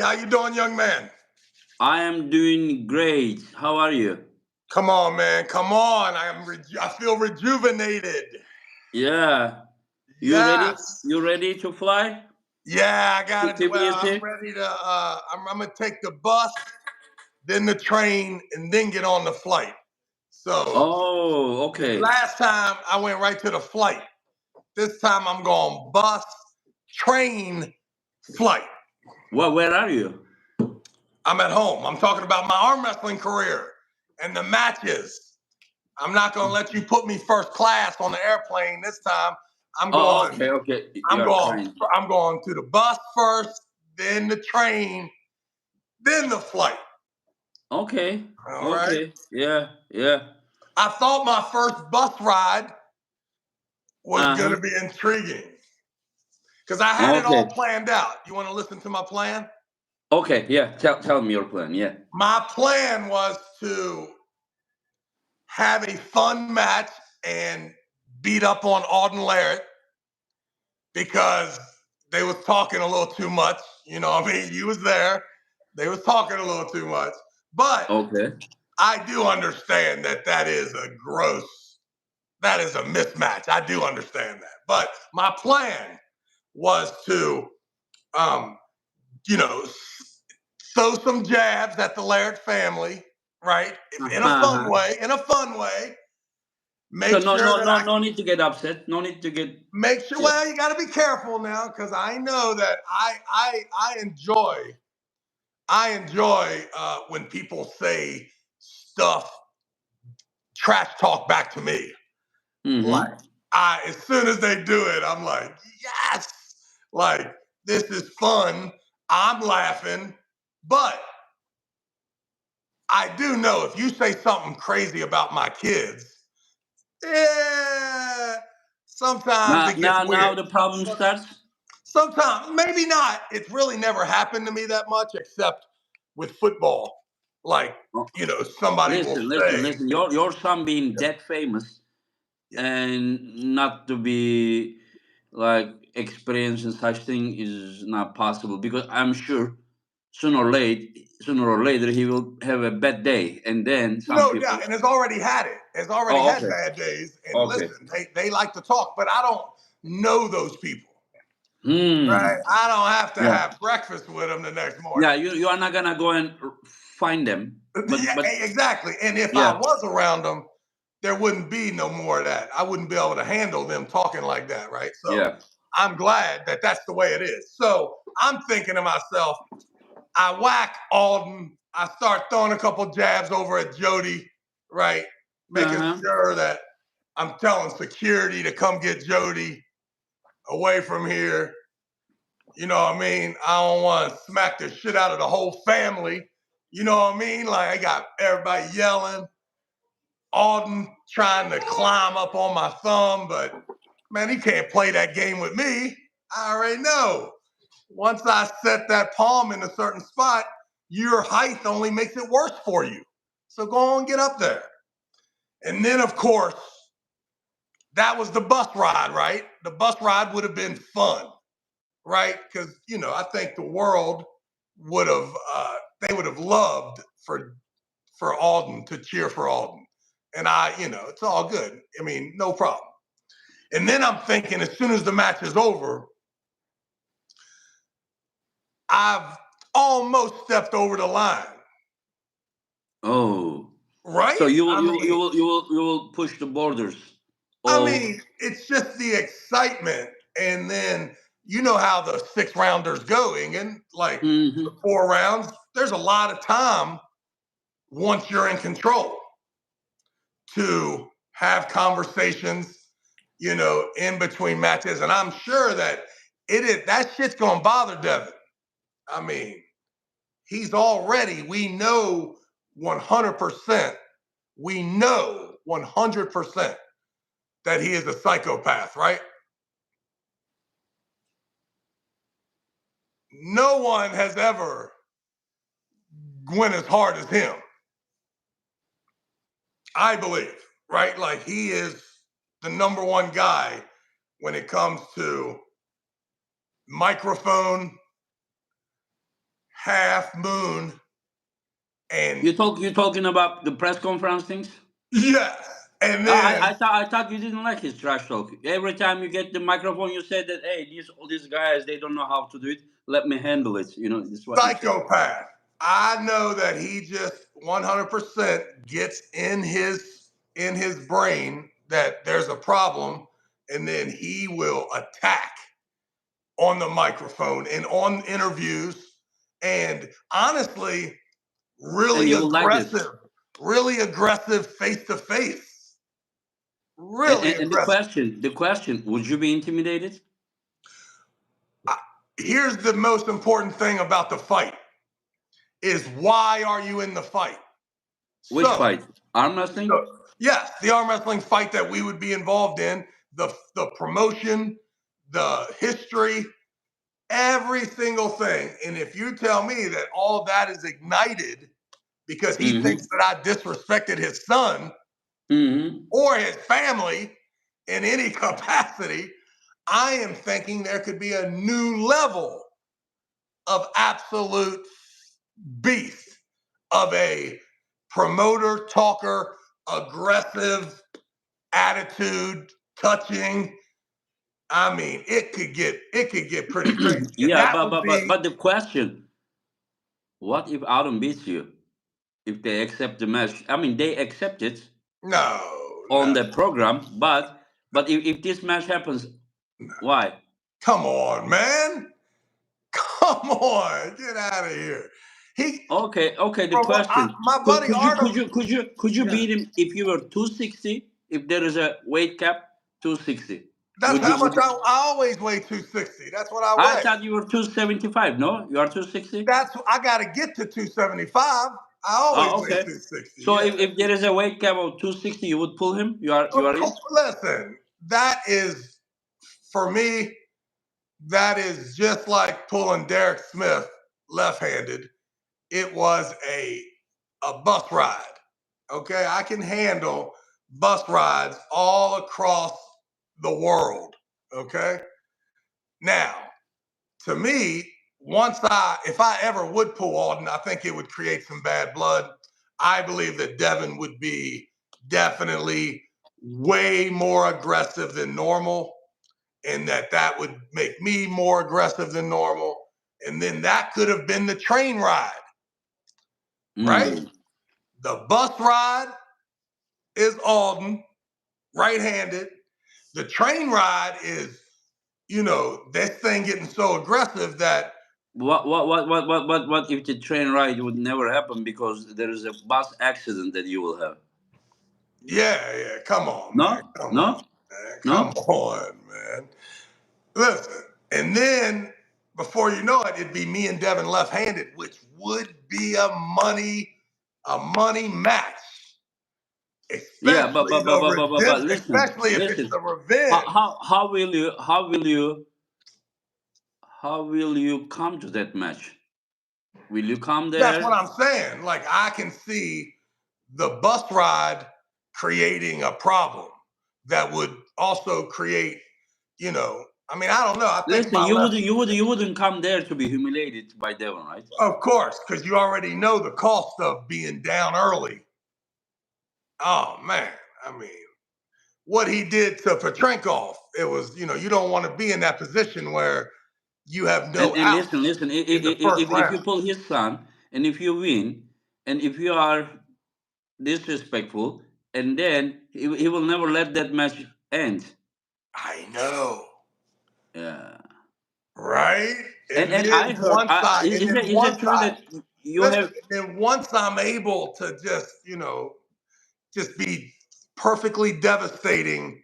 How you doing, young man? I am doing great. How are you? Come on, man. Come on. I feel rejuvenated. Yeah. You ready? Yes. You ready to fly Yeah, I to got it. Well, I'm Tbilisi? ready to. I'm gonna take the bus, then the train, and then get on the flight. So Oh, okay. last time I went right to the flight. This time I'm going bus, train, flight. Where are you? I'm at home. I'm talking about my arm wrestling career and the matches. I'm not gonna let you put me first class on the airplane this time. I'm Oh, going. okay, okay. I'm You're going. kind. I'm going to the bus first, then the train, then the flight. Okay, All right. okay. Yeah, yeah. I thought my first bus ride was Uh-huh. gonna be intriguing because I had it all Okay. planned out. You want to listen to my plan? Okay, yeah. Tell me your plan. Yeah. My plan was to have a fun match and beat up on Auden Larett because they was talking a little too much. You know what I mean? You was there. They was talking a little too much. But Okay. I do understand that is that is a mismatch. I do understand that. But my plan was to, um, you know, throw some jabs at the Laird family, right? In a fun Uh-huh. way, in a fun way. So Make sure that I no need to get upset. No need to get make sure. yeah. Well, you got to be careful now because I know that I enjoy when people say stuff, trash talk back to me. Like Mm-hmm. as soon as they do it, I'm like, yes, like this is fun. I'm laughing, but I do know if you say something crazy about my kids, yeah, sometimes it gets Now weird. the problem starts. Sometimes, maybe not. It's really never happened to me that much, except with football. Like, Oh, somebody will say, listen. Your son being that famous yeah, and not to be like experiencing such thing is not possible because I'm sure sooner or later he will have a bad day and then some no people. doubt. And has already had it. Has already Oh, had okay, bad days. And okay. listen, they like to talk, but I don't know those people. Right? Hmm. I don't have to Yeah, have breakfast with them the next morning. yeah. You are not gonna go and find them, Yeah, but exactly. And if I yeah, was around them, there wouldn't be no more of that. I wouldn't be able to handle them talking like that, right? So yeah. I'm glad that that's the way it is. So I'm thinking to myself, I whack Alden. I start throwing a couple jabs over at Jody, right? Making Uh-huh. sure that I'm telling security to come get Jody away from here. You know what I mean? I don't want to smack the shit out of the whole family. You know what I mean? Like I got everybody yelling. Alden trying to climb up on my thumb, but man, he can't play that game with me. I already know. Once I set that palm in a certain spot, your height only makes it worse for you. So go on, get up there. And then, of course, that was the bus ride, right? The bus ride would have been fun, right? Because I think the world would have they would have loved for Alden to cheer for Alden, and it's all good. I mean, no problem. And then I'm thinking, as soon as the match is over, I've almost stepped over the line, Oh, so right? you will push the borders I of. mean, it's just the excitement, and then you know how the 6 rounders going, and like the Mhm. 4 rounds. There's a lot of time once you're in control to have conversations, in between matches, and I'm sure that that shit's gonna bother Devin. I mean, he's already. We know 100%. We know 100% that he is a psychopath, right? No one has ever went as hard as him. I believe, right? Like he is the number one guy when it comes to microphone, half moon, and you're talking about the press conference things. yeah, and then I thought you didn't like his trash talk. Every time you get the microphone, you said that, hey, these guys, they don't know how to do it. Let me handle it. You know, this is what you said. psychopath. I know that he just 100% gets in his brain that there's a problem, and then he will attack on the microphone and on interviews, and honestly, And really you will like this. aggressive face to face. Really And aggressive. the question, would you be intimidated? Here's the most important thing about the fight is why are you in the fight? Which So, fight? Arm wrestling? yes, the arm wrestling fight that we would be involved in, the promotion, the history, every single thing. And if you tell me that all that is ignited because he Mm-hmm. thinks that I disrespected his son Mm-hmm. or his family in any capacity, I am thinking there could be a new level of absolute beast of a promoter, talker, aggressive attitude, touching. I mean, it could get pretty crazy. And Yeah, that would be but the question, what if Adam beats you? If they accept the match, I mean, they accept it no, on no. the program, but if this match happens, why? Come on, man. Come on. Get out of here. He Okay, the bro, question, my buddy Artem. could you Yeah, beat him if you were 260? If there is a weight cap, 260. that's how much I always weigh 260. That's what I I weigh. thought you were 275. No, you are 260. That's I gotta get to 275. I always Oh, weigh okay. 260. So Yeah. if there is a weight cap of 260, you would pull him. You Of are in. course, listen, that is for me, that is just like pulling Derek Smith left-handed. It was a bus ride. Okay, I can handle bus rides all across the world. Okay, now to me, if I ever would pull Alden, I think it would create some bad blood. I believe that Devin would be definitely way more aggressive than normal, and that would make me more aggressive than normal. And then that could have been the train ride, right? Mm. The bus ride is Alden, right-handed. The train ride is, this thing getting so aggressive that What if the train ride would never happen because there is a bus accident that you will have? yeah, come on, man. No, Come on, no, man. Come no. on, man. Listen, and then before you know it, it'd be me and Devin left-handed, which would be a money match. Yeah, Especially the but redemption, listen, especially if it's listen. the revenge. How will you come to that match? Will you come That's what there? I'm saying. Like I can see the bus ride creating a problem that would also create, I mean, I don't know. I think Listen, my left, you wouldn't come there to be humiliated by Devon, right? of course, because you already know the cost of being down early. Oh man, I mean, what he did to Patranco, it was, you don't want to be in that position where you have no And outs listen, in the first if you round. pull his son and if you win and if you are disrespectful, and then he will never let that match end. I know, Yeah. right? And And then I heard, once I, and then is once it true I, that you listen, have? and then once I'm able to just, just be perfectly devastating,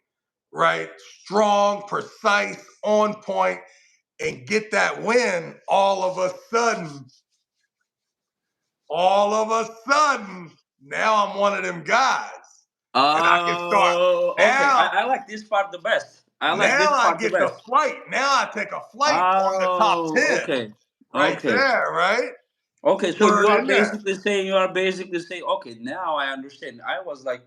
right? Strong, precise, on point, and get that win, all of a sudden, now I'm one of them guys. And I can start Oh, okay. now. I like this part the best. I like Now this I part the get the best. flight. Now I take a flight on the top Oh, 10. okay, Right okay, there, right? okay. So Put it in there. you are basically saying, okay, now I understand. I was like,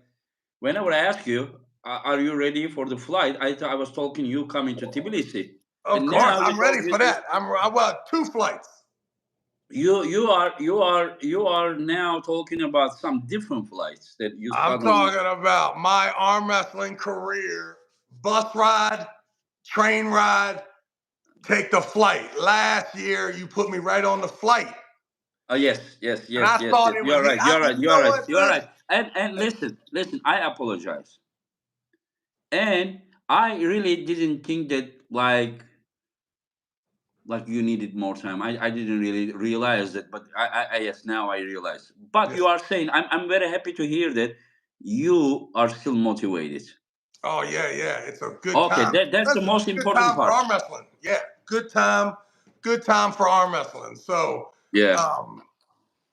whenever I ask you, are you ready for the flight? I thought I was talking you coming to Tbilisi, Of and course, now you I'm ready told for Mm-hmm. me. that. I want 2 flights. You are now talking about some different flights that you I'm suddenly. talking about my arm wrestling career, bus ride, train ride, take the flight. Last year, you put me right on the flight. Oh yes, yes, And yes, I yes, thought yes. it was, You're right. You're right. you You're know right. what, You're man? right. And listen. I apologize. And I really didn't think that like you needed more time. I didn't really realize that, but I yes, now I realize. But Yeah. you are saying I'm very happy to hear that you are still motivated. Oh, yeah. It's a good Okay, time. that's the Listen, most good important time for part. arm wrestling. Yeah, good time for arm wrestling. So, Yeah. um,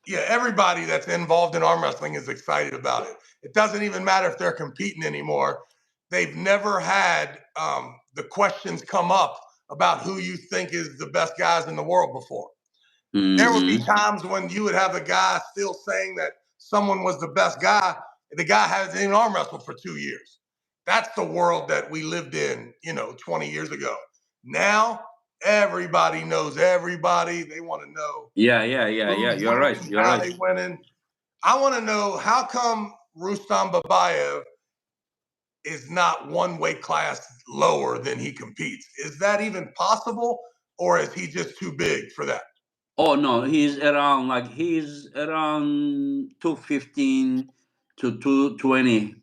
yeah, everybody that's involved in arm wrestling is excited about it. It doesn't even matter if they're competing anymore. They've never had the questions come up about who you think is the best guys in the world before. There would be Hmm. times when you would have a guy still saying that someone was the best guy. The guy hasn't even arm wrestled for 2 years. That's the world that we lived in, 20 years ago. Now, everybody knows everybody. They want to know Yeah. who's You're right. winning, You're how right. they winning. I want to know how come Rustam Babayev is not one weight class lower than he competes. Is that even possible, or is he just too big for that? Oh no, he's around 215 to 220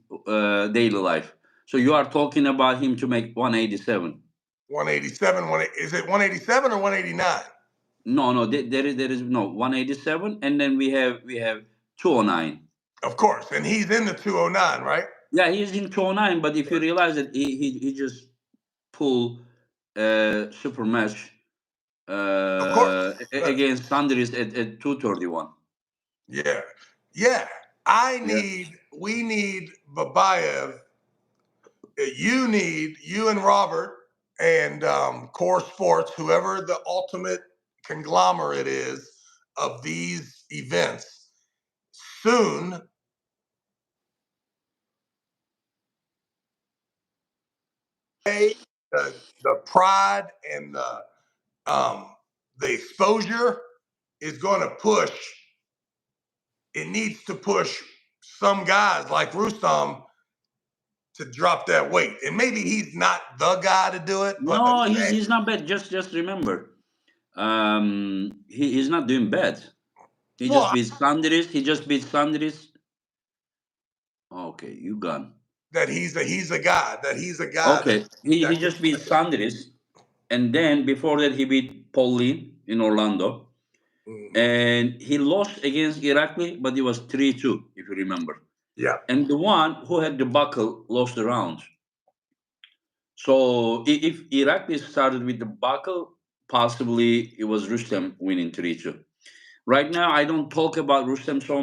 daily life. So you are talking about him to make 187. 187. Is it 187 or 189? No, there is no 187, and then we have 209. Of course, and he's in the 209, right? Yeah, he's in 209, but if you realize that he just pull super match Of course. against Sanders at 231. Yeah, yeah. Yeah. We need Babayev. You and Robert and Core Sports, whoever the ultimate conglomerate is of these events, soon the pride and the exposure is going to push. It needs to push some guys like Rustam to drop that weight. And maybe he's not the guy to do it, but No, he's not bad. Just remember, he's not doing bad. He just well, beat Sanders. He just beat Sanders. Okay, you gone. that he's a guy Okay, he that can. just beat Sanders, and then before that he beat Pauline in Orlando, Mhm. and he lost against Iraqi, but it was 3-2 if you remember. Yeah, And the one who had the buckle lost the round. So if Iraqi started with the buckle, possibly it was Rustem winning 3-2. Right now, I don't talk about Rustem so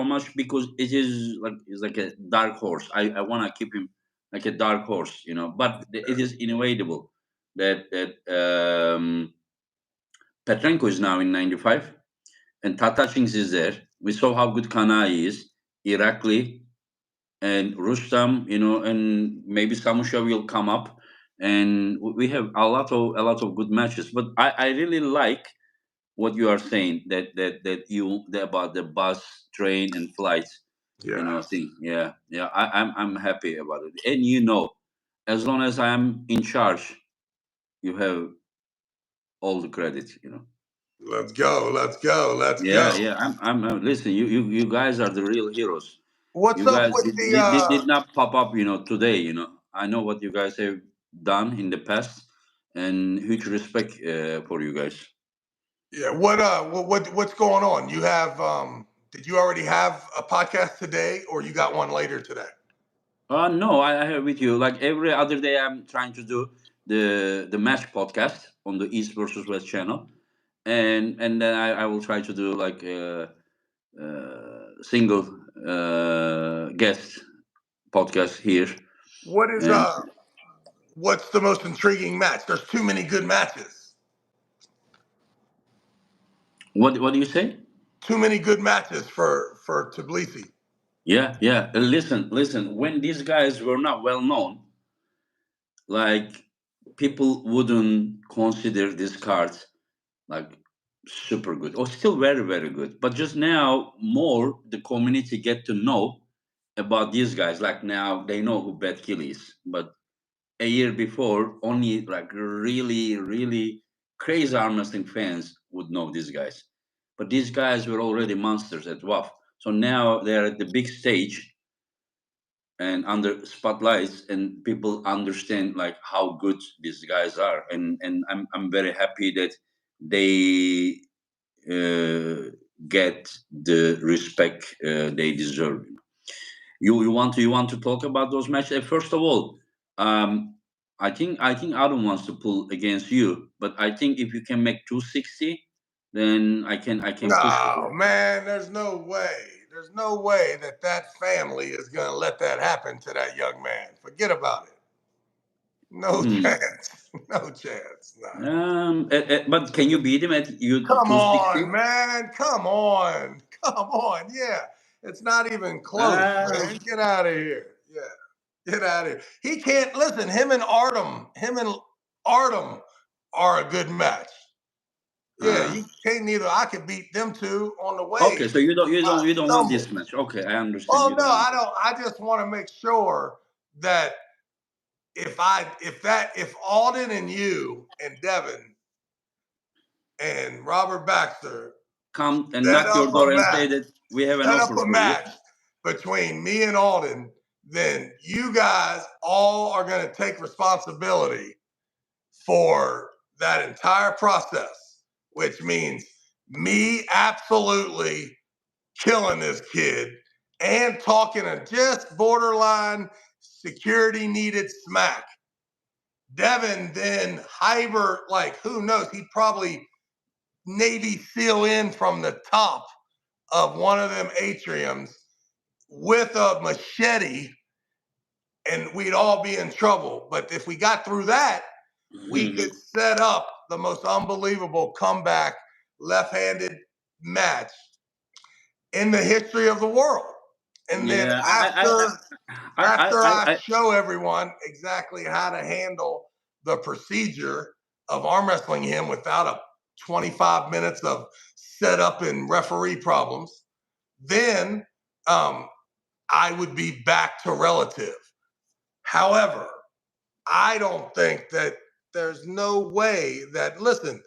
much because it's like a dark horse. I want to keep him like a dark horse. But it is inevitable that Petrenko is now in 95 and Tatachings is there. We saw how good Kanai is, Irakli and Rustam, and maybe Samusha will come up, and we have a lot of good matches. But I really like what you are saying that about the bus, train, and flights, yeah. thing. Yeah. I'm happy about it, and as long as I'm in charge, you have all the credit. Let's go. Let's go. Let's go. Yeah. I'm listen. You guys are the real heroes. What's You up guys with did, the? did, did did not pop up, today. I know what you guys have done in the past, and huge respect for you guys. Yeah. What's going on? You have Did you already have a podcast today, or you got one later today? No, I have with you. Like every other day, I'm trying to do the match podcast on the East versus West channel, and then I will try to do like a, single guest podcast here. What is And what's the most intriguing match? There's too many good matches. what do you say? Too many good matches for Tbilisi. Yeah. Listen. When these guys were not well known, like people wouldn't consider this card like super good, or still very, very good. But just now, more the community get to know about these guys. Like now, they know who Bad Kill is. But a year before, only like really, really crazy arm wrestling fans would know these guys. But these guys were already monsters at WAF. So now they're at the big stage and under spotlights, and people understand like how good these guys are. And I'm very happy that they get the respect they deserve. You want to talk about those matches? First of all, I think Adam wants to pull against you, but I think if you can make 260, then I can push for No, you. man, there's no way. There's no way that that family is going to let that happen to that young man. Forget about it. No Hmm. chance. No chance. Nah. But can you beat him at you Come on, 260? man. Come on. Come on. Yeah. It's not even close, Uh, man. Get out of here. Yeah. Get out of here. He can't listen. Him and Artem are a good match. Yeah, uh, you can't neither. I could beat them two on the okay, way. so you don't want Stumble. this match. Okay, I understand. Oh You no, don't want I this. don't. I just want to make sure that if Alden and you and Devin and Robert Baxter Come and set knock your up a door and say match, that we have an set up offer a for you. match between me and Alden, then you guys all are going to take responsibility for that entire process, which means me absolutely killing this kid and talking a just borderline security needed smack. Devin then like who knows, he'd probably Navy SEAL in from the top of one of them atriums with a machete, and we'd all be in trouble. But if we got through that, we Mhm. could set up the most unbelievable comeback left-handed match in the history of the world. And then Yeah, after I I show everyone exactly how to handle the procedure of arm wrestling him without a 25 minutes of setup and referee problems, then I would be back to relative. However, I don't think that there's no way that, listen,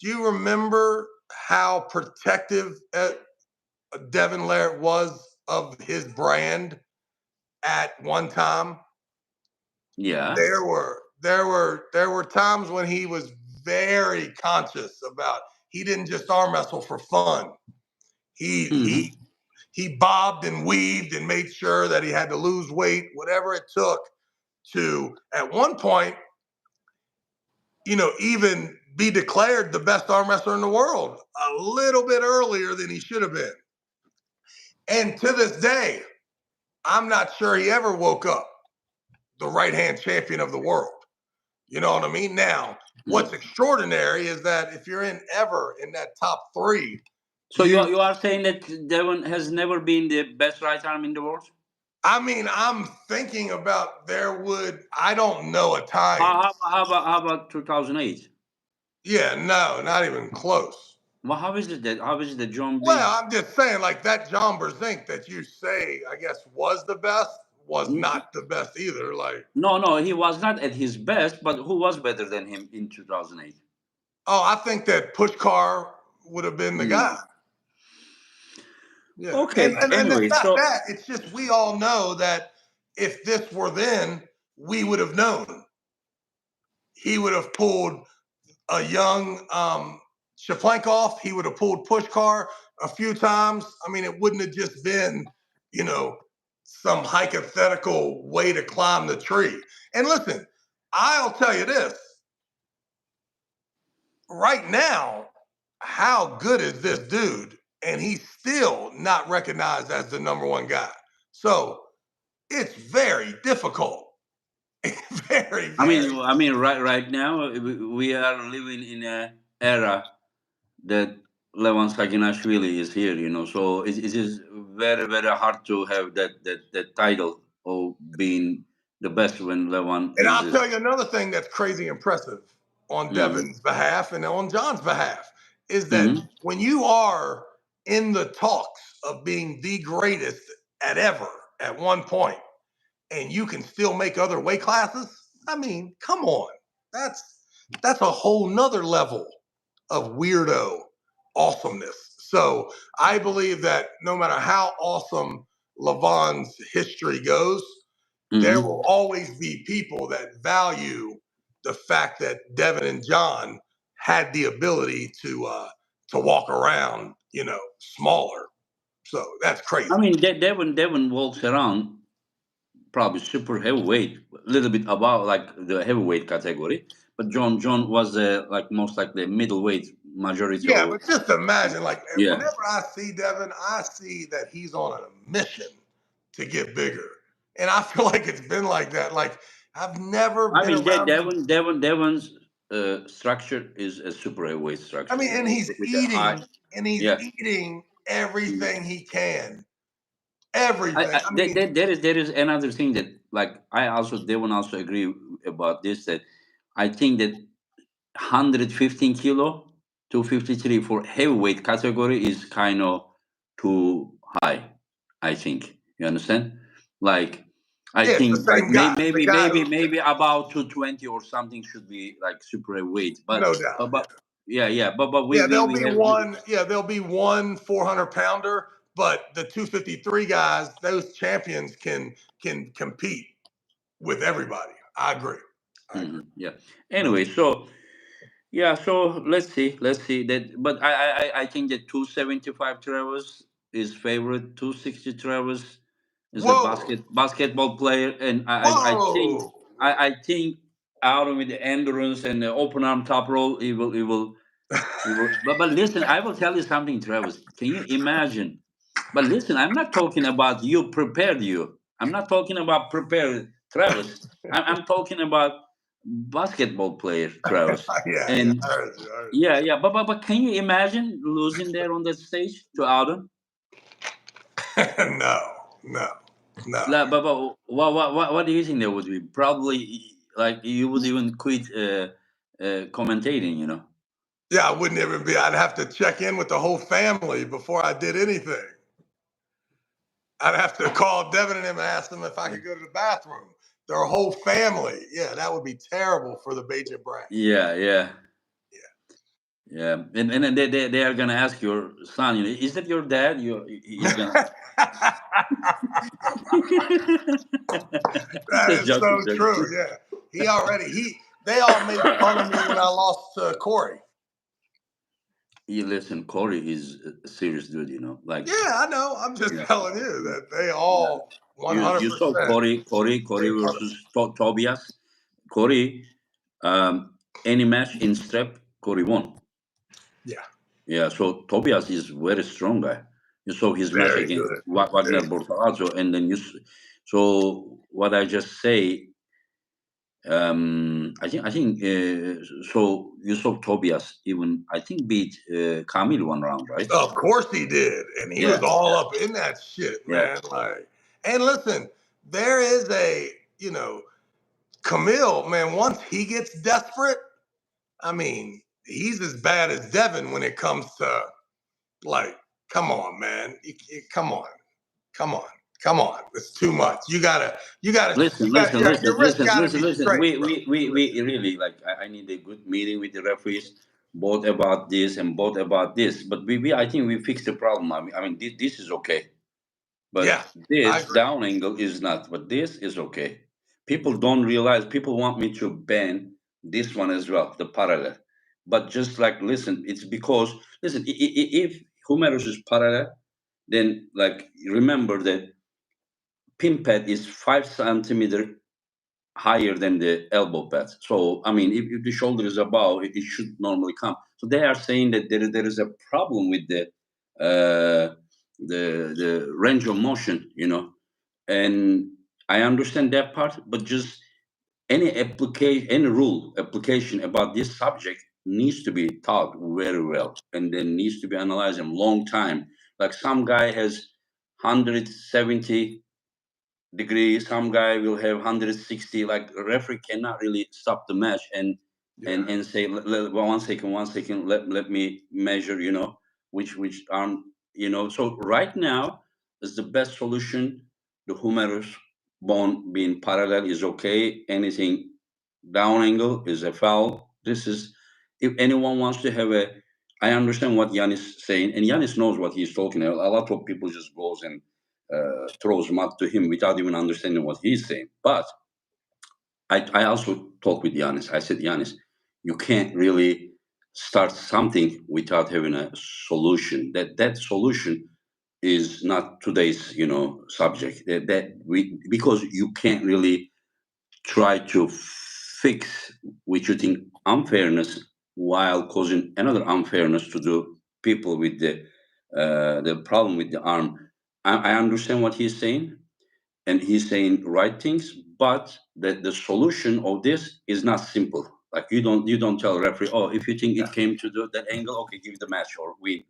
do you remember how protective Devin Larett was of his brand at one time? yeah. There were times when he was very conscious about he didn't just arm wrestle for fun. He Hmm. he he bobbed and weaved and made sure that he had to lose weight, whatever it took to at one point, even be declared the best arm wrestler in the world a little bit earlier than he should have been. And to this day, I'm not sure he ever woke up the right hand champion of the world. You know what I mean? Now, what's extraordinary is that if you're ever in that top three, So you you, you are saying that Devon has never been the best right arm in the world? I mean, I'm thinking about I don't know a time. How about 2008? Yeah, no, not even close. Well, how is it that John Well, B? I'm just saying, like that John Brzenk that you say, I guess, was the best, was N- not the best either. Like, No, he was not at his best, but who was better than him in 2008? oh, I think that Pushkar would have been the guy. Hmm. Yeah, and, Okay. and and it's Anyway, not so that. It's just we all know that if this were then, we would have known. He would have pulled a young Shaplankov. He would have pulled Pushkar a few times. I mean, it wouldn't have just been, you know, some hypothetical way to climb the tree. And listen, I'll tell you this: right now, how good is this dude? And he's still not recognized as the number one guy. So it's very difficult. Very, I mean, very. right now we are living in a era that Levan Saginashvili is here. So it is very, very hard to have that title of being the best when Levan And I'll tell exists. you another thing that's crazy impressive on Mm. Devin's behalf and on John's behalf. is that when you are in the talks of being the greatest at one point, and you can still make other weight classes, I mean, come on. That's a whole nother level of weirdo awesomeness. So I believe that no matter how awesome Levon's history goes, there will always be people that value the fact that Devin and John had the ability to walk around, smaller. So that's crazy. I mean, Devin walks around probably super heavyweight, a little bit above like the heavyweight category. But John was like most like the middleweight majority Yeah, of. but just imagine, like, Yeah. whenever I see Devin, I see that he's on a mission to get bigger. And I feel like it's been like that. Like, I've never I been mean, around him. Devin's structure is a super heavyweight I structure mean, and he's with a high. eating, and he's Yeah. eating everything he can. I, Everything. I I mean, there is another thing that like Devon also agree about this, that I think that 115 kilo to 53 for heavyweight category is kind of too high. I think you understand. Like I yeah, it's think the like same guy. The guy who, maybe about 220 or something should be like super heavyweight. no doubt. But yeah, but Yeah, there'll we be have. one. Yeah, there'll be one 400-pounder, but the 253 guys, those champions can compete with everybody. I agree. Yeah. No. Anyway, so yeah, so let's see that. But I think that 275 Travers is favorite. 260 Travers is a Whoa, basketball player, and whoa. I think out with the endurance and the open arm top roll, he will. But listen, I will tell you something, Travis. Can you imagine? But listen, I'm not talking about you prepared you. I'm not talking about prepared Travis. I'm talking about basketball player Travis. Yeah, And I heard you. I yeah. But can you imagine losing there on that stage to Alden? heard you. No, no. But what do you think there would be? Probably like you would even quit commentating. Yeah, I wouldn't even be. I'd have to check in with the whole family before I did anything. I'd have to call Devin and him and ask them if I could go to the bathroom. Their whole family. Yeah, that would be terrible for the Bagent brand. Yeah. And then they are gonna ask your son, is that your dad? He's gonna. That Just is joking, so true. Yeah, they all made fun of me when I lost to Corey. You listen, Corey is a serious dude. Like Yeah, I know. I'm just yeah, telling you that they all you saw 100% Corey made fun of versus Tobias. Corey, any match in strap, Corey won. me. Yeah, Yeah, so Tobias is very strong guy. You saw his match very against good. Wagner Bortolazzo, and then so what I just say. I think so. You saw Tobias even I think beat Camille one round, right? Of course he did, and he was Yeah, all up in that shit, yeah. man. Like, and listen, there is Camille, man. Once he gets desperate, I mean, he's as bad as Devin when it comes to like, come on, man, come on, come on, come on. It's too much. Listen, Your wrist got to be listen. straight, bro. We really like. I need a good meeting with the referees, both about this and both about this. But we I think we fixed the problem. I mean this is okay. Yeah, But I this agree. down angle is not. But this is okay. People don't realize. People want me to ban this one as well, the parallel. But just like listen, it's because listen. If humerus is parallel, then like remember that pin pad is 5 centimeter higher than the elbow pad. So I mean, if the shoulder is above, it should normally come. So they are saying that there is a problem with uh, the range of motion, and I understand that part, but just any rule application about this subject needs to be taught very well, and then needs to be analyzed in long time. Like some guy has 170 degree, some guy will have 160. Like a referee cannot really stop the match, and and say, one second, let me measure, which arm, so right now is the best solution. The humerus bone being parallel is okay. Anything down angle is a foul. This is, if anyone wants to have a, I understand what Yanis is saying, and Yanis knows what he's talking about. A lot of people just goes and throws mud to him without even understanding what he's saying. But I also talked with Yanis. I said, Yanis, you can't really start something without having a solution. That solution is not today's subject. That we, because you can't really try to fix which you think unfairness while causing another unfairness to the people with the problem with the arm. I understand what he's saying, and he's saying right things, but the solution of this is not simple. Like you don't tell referee, oh, if you think it came to that angle, okay, give the match or win.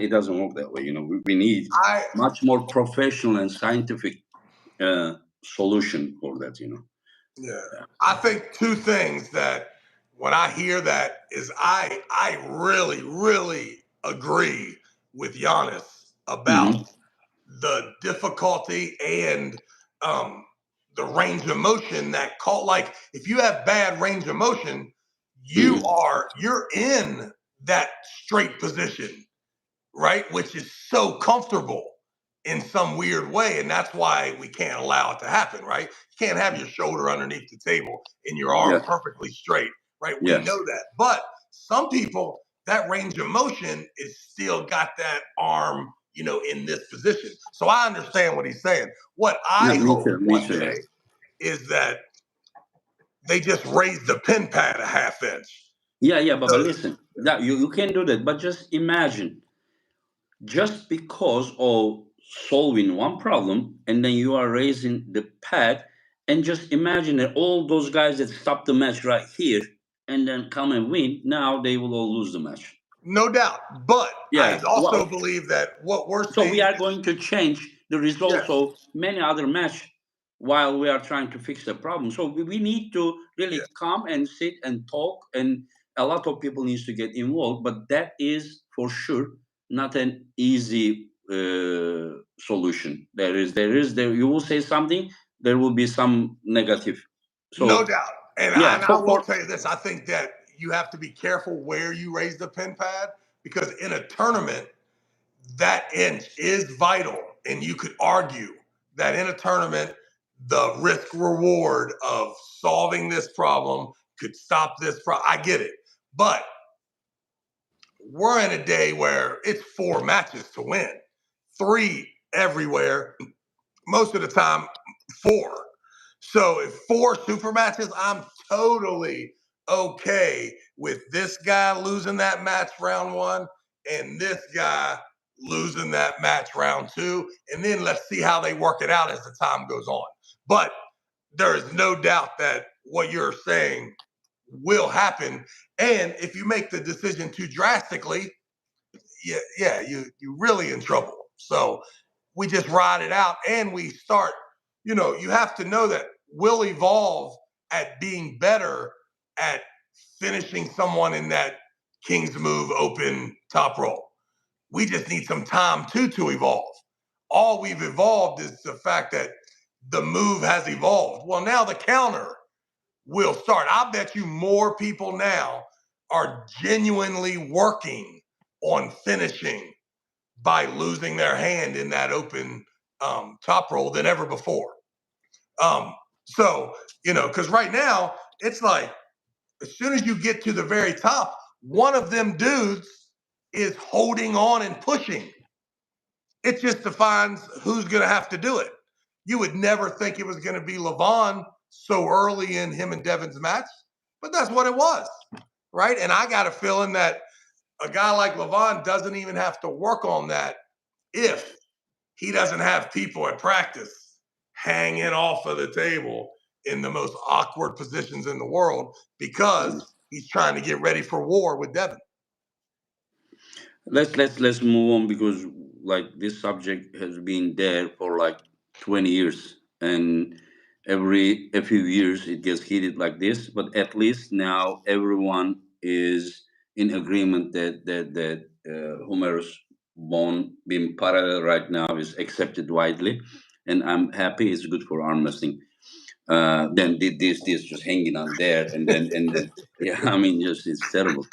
It doesn't work that way. We need much more professional and scientific solution for that. Yeah. I think two things that when I hear that is I really, really agree with Giannis about Mm-hmm. the difficulty and um, the range of motion that call, like if you have bad range of motion, Mm-hmm. you're in that straight position, right? Which is so comfortable in some weird way. And that's why we can't allow it to happen, right? You can't have your shoulder underneath the table and your arm Yes. perfectly straight, right? We Yes. know that. But some people, that range of motion is still got that arm, in this position. So I understand what he's saying. What Yeah, I me hope too. Me one too. day is that they just raise the pin pad a half inch. Yeah, but Because listen, that you can do that, but just imagine, just because of solving one problem, and then you are raising the pad, and just imagine that all those guys that stopped the match right here and then come and win, now they will all lose the match. no doubt. But I Yeah, also well, believe that what we're so we seeing are is, going to change the results yes, of many other match while we are trying to fix the problem. So we need to yeah. really come and sit and talk, and a lot of people needs to get involved. But that is for sure not an easy solution. There. You will say something, there will be some negative. No So doubt. And yeah, I will tell you this. I think that you have to be careful where you raise the pin pad because in a tournament, that inch is vital. And you could argue that in a tournament, the risk reward of solving this problem could stop this problem. I get it. But we're in a day where it's 4 matches to win, 3 everywhere, most of the time 4. So if 4 super matches, I'm totally okay with this guy losing that match round 1 and this guy losing that match round 2. And then let's see how they work it out as the time goes on. But there is no doubt that what you're saying will happen. And if you make the decision too drastically, you really in trouble. So we just ride it out and we start, you have to know that we'll evolve at being better at finishing someone in that king's move open top roll. We just need some time to evolve. All we've evolved is the fact that the move has evolved. Well, now the counter will start. I bet you more people now are genuinely working on finishing by losing their hand in that open top roll than ever before. So, because right now it's like as soon as you get to the very top, one of them dudes is holding on and pushing. It just defines who's going to have to do it. You would never think it was going to be Levon so early in him and Devin's match, but that's what it was, right? And I got a feeling that a guy like Levon doesn't even have to work on that if he doesn't have people at practice hanging off of the table in the most awkward positions in the world because he's trying to get ready for war with Devin. let's move on, because like this subject has been there for like 20 years, and every a few years it gets heated like this, but at least now everyone is in agreement that humerus bone being parallel right now is accepted widely, and I'm happy. It's good for arm wrestling. Then this just hanging on there, and then yeah, I mean, just it's terrible.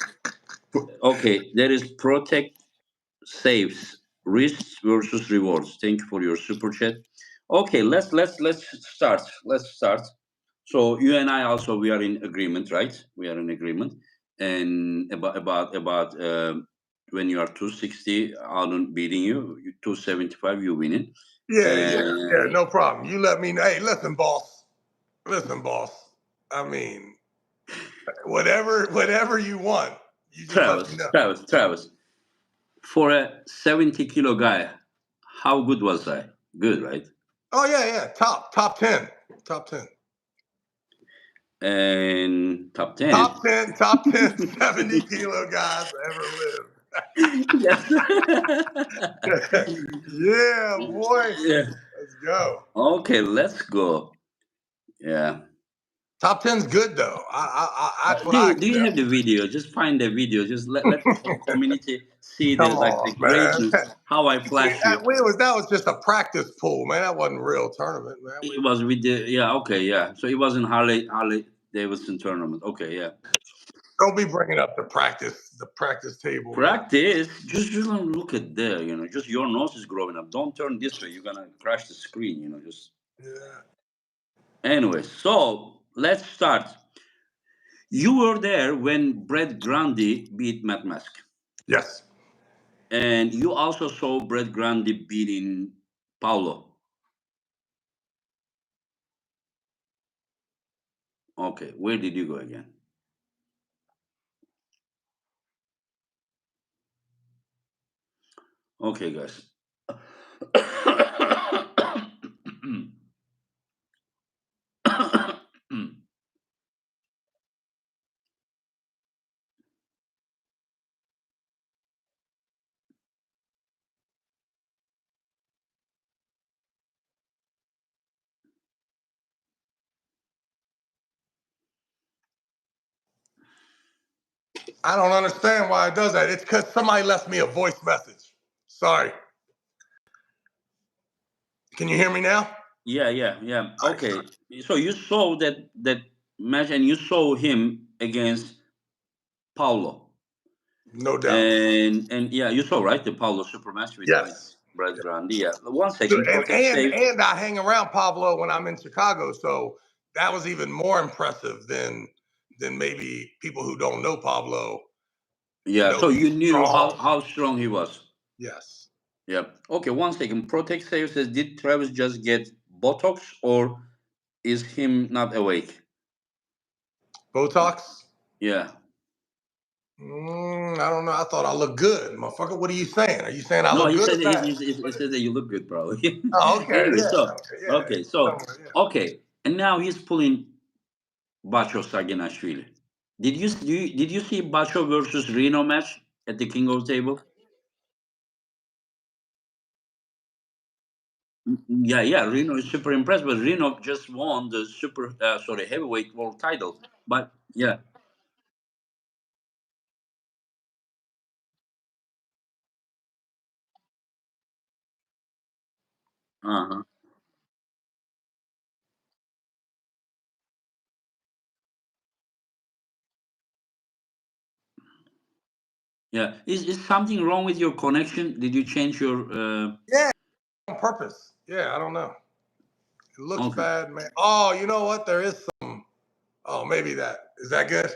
Okay, there is protect saves risks versus rewards. Thank you for your super chat. Okay, let's start. Let's start. So you and I also we are in agreement, right? We are in agreement, and about when you are 260, I'm beating you. 275, you winning. Yeah, no problem. You let me know. Hey, listen, boss. Listen, boss. I mean, whatever you want, you just let me know. Travis. For a 70-kilo guy, how good was I? Good, right? Oh yeah. Top 10. Top 10. And top 10. Top 10 70-kilo guys ever lived. Yes. Yeah, boy. Yeah. Let's go. Okay, let's go. Yeah. Top 10's good though. That's what Do I you have accept. the video? Just find the video. Just let the whole community see Come the on, man. greatness. How I See, flash you. that was just a practice pool, man. That wasn't a real tournament, man. It was with the yeah. Okay, yeah. So it was in Harley Davidson tournament. Okay, yeah. Don't be bringing up the practice table, man. Practice. Just look at there. Just your nose is growing up. Don't turn this way. You're gonna crash the screen. Just. Yeah. Anyway, so let's start. You were there when Brett Grundy beat Matt Mask. Yes. And you also saw Brett Grundy beating Paulo. Okay, where did you go again? Okay, guys. I don't understand why it does that. It's because somebody left me a voice message. Sorry. Can you hear me now? Yeah. Okay, so you saw that match, and you saw him against Paulo. No doubt. And yeah, you saw right the Paulo super match with Yes. Brett Grundy. Yeah, 1 second. Protect safe. And I hang around Pablo when I'm in Chicago, so that was even more impressive than maybe people who don't know Pablo Yeah, know so you he's knew strong. how strong he was. Yes. Yeah. Okay, 1 second. Protect Safe says, did Travis just get Botox or is him not awake? Botox? Yeah. I don't know. I thought I looked good, motherfucker. What are you saying? Are you saying I No, look he good said or bad? he said that you look good, probably. Oh, okay. Anyway, Yeah. so Okay. Yeah. okay, so Somewhere, yeah. okay, and now he's pulling Bacho Saginashvili. Did you see Bacho versus Reno match at the King of the Table? Yeah. Reno is super impressed, but Reno just won the heavyweight world title. But yeah, uh-huh. Yeah. Is something wrong with your connection? Did you change your? Yeah. On purpose. Yeah. I don't know. It looks Okay. bad, man. Oh, you know what? There is some. Oh, maybe that. Is that good?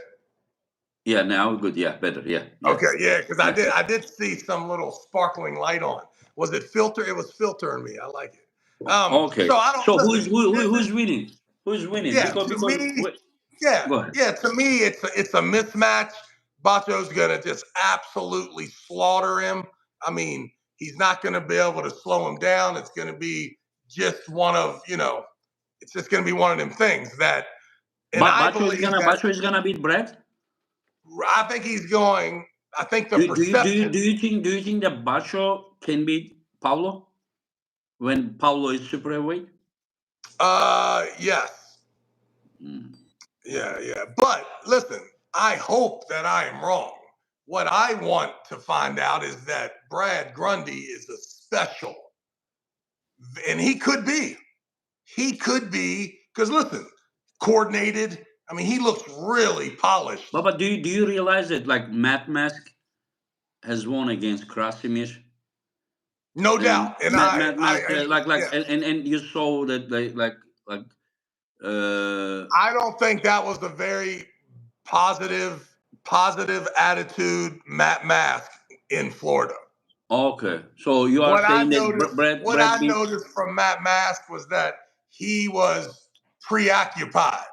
Yeah. Now good. Yeah. Better. Yeah. Okay, yeah, because Yeah. I did see some little sparkling light on. Was it filter? It was filtering me. I like it. So Okay. I don't So listen. who's winning? Who's winning? Yeah, Because to because me, wait, yeah, go ahead. yeah. To me, it's a mismatch. Bacho's gonna just absolutely slaughter him. I mean, he's not gonna be able to slow him down. It's gonna be just one of It's just gonna be one of them things that, and But I believe that Bacho is gonna beat Brett. I think he's going. I think the Do perception. you think that Bacho can beat Paulo when Paulo is super heavyweight? Yes. Mm. Yeah. But listen, I hope that I am wrong. What I want to find out is that Brad Grundy is a special, and he could be. He could be, because listen, coordinated. I mean, he looks really polished. But do you realize that like Matt Mask has won against Krasimir? No And doubt. And Matt Mask yeah. and you saw that like I don't think that was a very positive attitude Matt Mask in Florida. okay. So you are What I saying that noticed, Brad beat. from Matt Mask was that he was preoccupied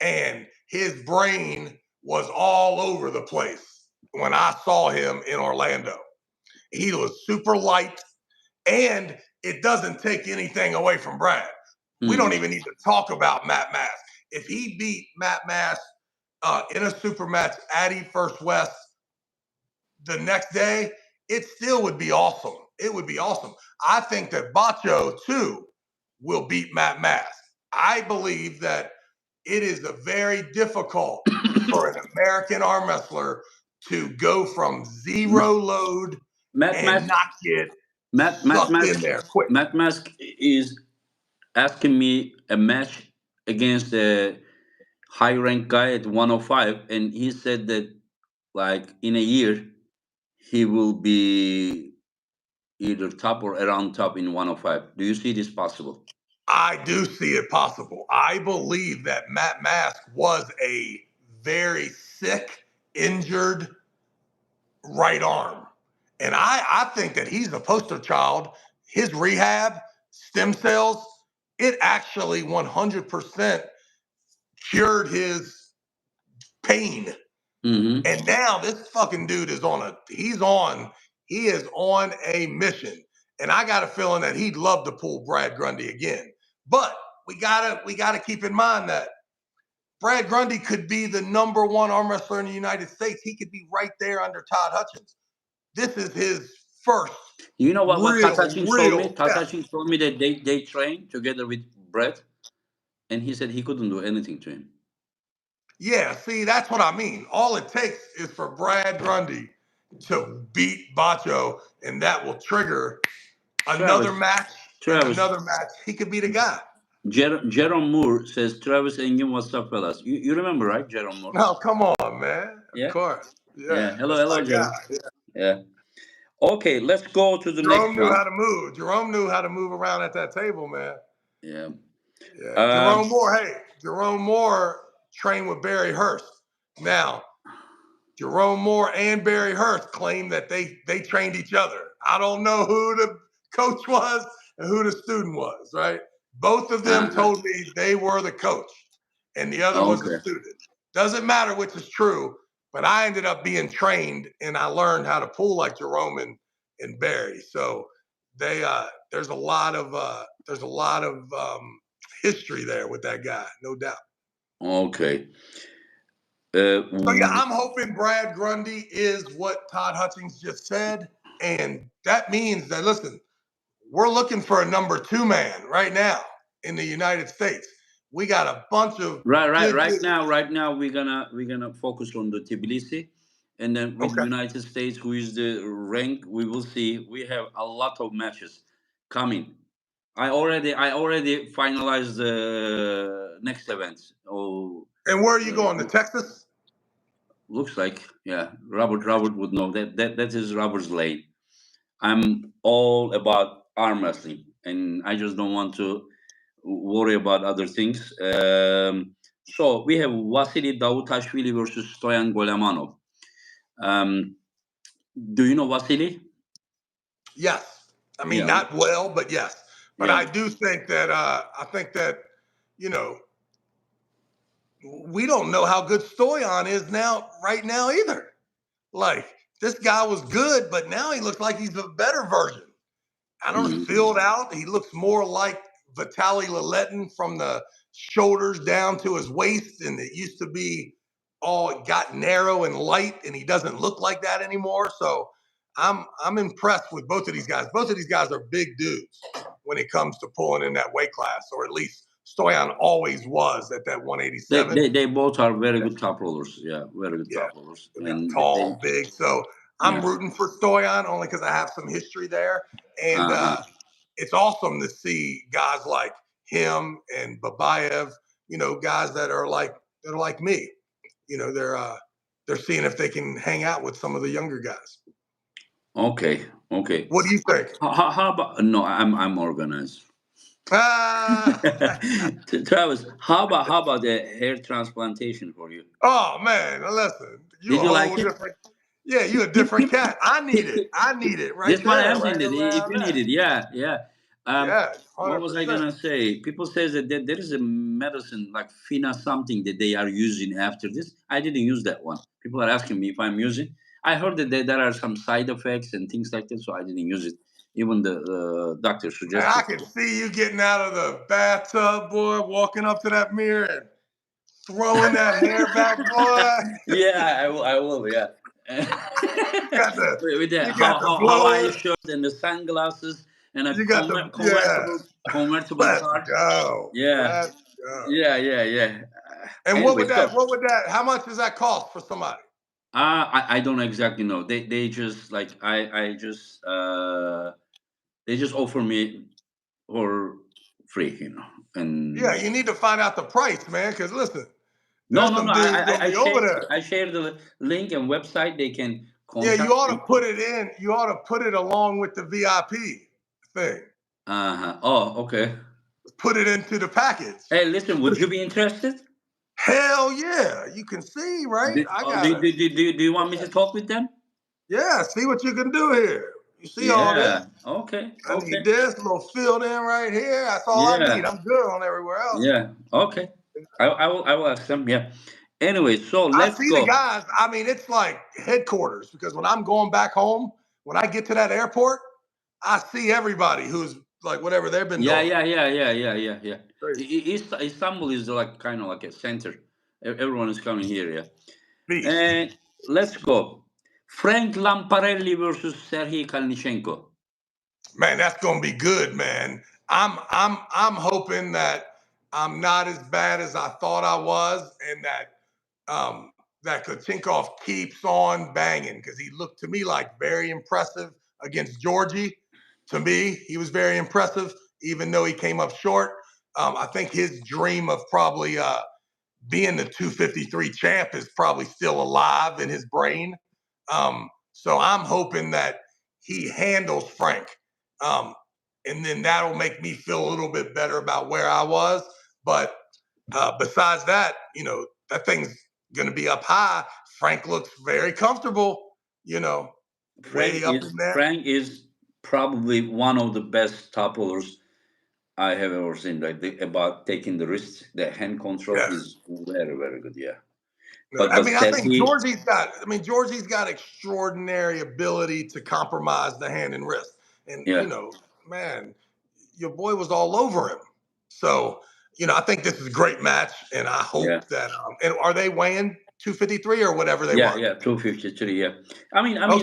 and his brain was all over the place when I saw him in Orlando. He was super light, and it doesn't take anything away from Brad. We don't even need to talk about Matt Mask. If he beat Matt Mask in a super match at Eat First West the next day, it still would be awesome. It would be awesome. I think that Bacho, too, will beat Matt Mask. I believe that it is a very difficult for an American arm wrestler to go from zero load Matt and Mask not get Matt sucked in there quick. Matt Mask is asking me a match against a high ranked guy at 105, and he said that like in a year he will be either top or around top in 105. Do you see this possible? I do see it possible. I believe that Matt Mask was a very sick, injured right arm. And I think that he's a poster child. His rehab, stem cells, it actually 100% cured his pain. Mm-hmm. And now this fucking dude is he is on a mission. And I got a feeling that he'd love to pull Brad Grundy again. But we gotta keep in mind that Brad Grundy could be the number one arm wrestler in the United States. He could be right there under Todd Hutchins. This is his first You know what Tatachin told me? real test. Tatachin told me that they trained together with Brett, and he said he couldn't do anything to him. Yeah, see, that's what I mean. All it takes is for Brad Grundy to beat Bacho, and that will trigger another Travis, match and Travis, another match. He could be the guy. Jerome Moore says Travis Engin, what's up, fellas? You remember, right, Jerome Moore? No, come on, man. Of Yeah, course. Yeah, yeah. Hello, that's my hello, guy. Jerome. Yeah. Yeah. Okay, let's go to the next Jerome knew one. how to move. Jerome knew how to move around at that table, man. Yeah. Yeah. Jerome Moore, hey, Jerome Moore trained with Barry Hurst. Now, Jerome Moore and Barry Hurst claim that they trained each other. I don't know who the coach was and who the student was, right? Both of them told me they were the coach and the other was the Okay. student. Doesn't matter which is true, but I ended up being trained and I learned how to pull like Jerome and Barry. So there's a lot of history there with that guy, no doubt. Okay. So yeah, I'm hoping Brad Grundy is what Todd Hutchins just said, and that means that listen, we're looking for a number 2 man right now in the United States. We got a bunch of good dudes. Right now we're gonna focus on the Tbilisi, and then with Okay. United States, who is the rank, we will see. We have a lot of matches coming. I already finalized the next events. Oh, And where are you going? To Texas? looks like, yeah. Robert would know that is Robert's lane. I'm all about arm wrestling, and I just don't want to worry about other things. So we have Vasily Davutashvili versus Stoyan Golemanov. Um, do you know Vasily? Yes. I mean, Yeah, not well, but yes. But yeah. I do think that you know, we don't know how good Stoyan is right now either. Like this guy was good, but now he looks like he's a better version. I don't know, Mhm. filled out. He looks more like Vitaly Laletin from the shoulders down to his waist, and it used to be all got narrow and light, and he doesn't look like that anymore. So I'm impressed with both of these guys. Both of these guys are big dudes when it comes to pulling in that weight class, or at least Stoyan always was at that They, 187. they both are very good top rollers. Yeah, very good Yeah, top rollers. yeah, And they, tall, big. So I'm yeah. rooting for Stoyan only because I have some history there, and Uh-huh. it's awesome to see guys like him and Babayev. Guys that are like me. They're seeing if they can hang out with some of the younger guys. Okay, okay. What do you think? How about no? I'm organized. Ah, Travis, how about the hair transplantation for you? oh man, listen, you Did a you whole like it? different. Yeah, you a Peop- different peop- cat. I need it. I need it right This one I there, am right saying that if around you need there. it, yeah, yeah. Um, Yeah, what hundred was I percent. gonna say? People says that there is a medicine like Fina something that they are using after this. I didn't use that one. People are asking me if I'm using. I heard that there are some side effects and things like that, so I didn't use it. Even the doctor And I suggested. can see you getting out of the bathtub, boy, walking up to that mirror and throwing that hair back, boy. Yeah, I will. I will. Yeah. Got the With the you got the Hawaii blower. shirt and the sunglasses and a You got the yeah. convertible Let's car. go. Yeah, Let's go. yeah, yeah, yeah. And what Anyway, would so that? What would that? How much does that cost for somebody? I don't exactly know. They just like they just offer me for free, Yeah, and you need to find out the price, man. Because listen, no, there's no, no. some dudes gonna be over there. I share the link and website. They can Yeah, you contact ought to me. put it in. You ought to put it along with the VIP thing. Uh-huh. Oh, okay. Put it into the package. Hey, listen, would you be interested? Hell yeah, you can see, right? I got it. Do you want me to talk with them? Yeah, see what you can do here. You see all this? Yeah. Okay. I Okay. need this little filled in right here. That's all I need. Yeah. I'm good on everywhere else. Yeah. Okay. I will ask them. Yeah. Anyway, so I let's see the go. guys. I mean, it's like headquarters because when I'm going back home, when I get to that airport, I see everybody who's like whatever they've been Yeah. doing. Yeah. Yeah. Yeah. Yeah. Yeah. Yeah. Crazy. Istanbul is like kind of like a center. Everyone is coming here. Yeah. Beast. And let's go. Frank Lamparelli versus Serhii Kalnichenko. Man, that's gonna be good, man. I'm hoping that I'm not as bad as I thought I was, and that Kochenkov keeps on banging because he looked to me like very impressive against Georgie. To me, he was very impressive, even though he came up short. I think his dream of probably being the 253 champ is probably still alive in his brain. So I'm hoping that he handles Frank. Um, and then that'll make me feel a little bit better about where I was. But besides that, that thing's going to be up high. Frank looks very comfortable, way up in there. Frank is probably one of the best top rollers I have ever seen. Like about taking the wrist, the hand control Yes. is very very good. Yeah, I but mean, I think Serhii, Georgie's got extraordinary ability to compromise the hand and wrist. And, yeah, man, your boy was all over him. So, I think this is a great match. And I yeah, hope that, and are they weighing 253 or whatever they yeah, want? yeah. 253. Yeah,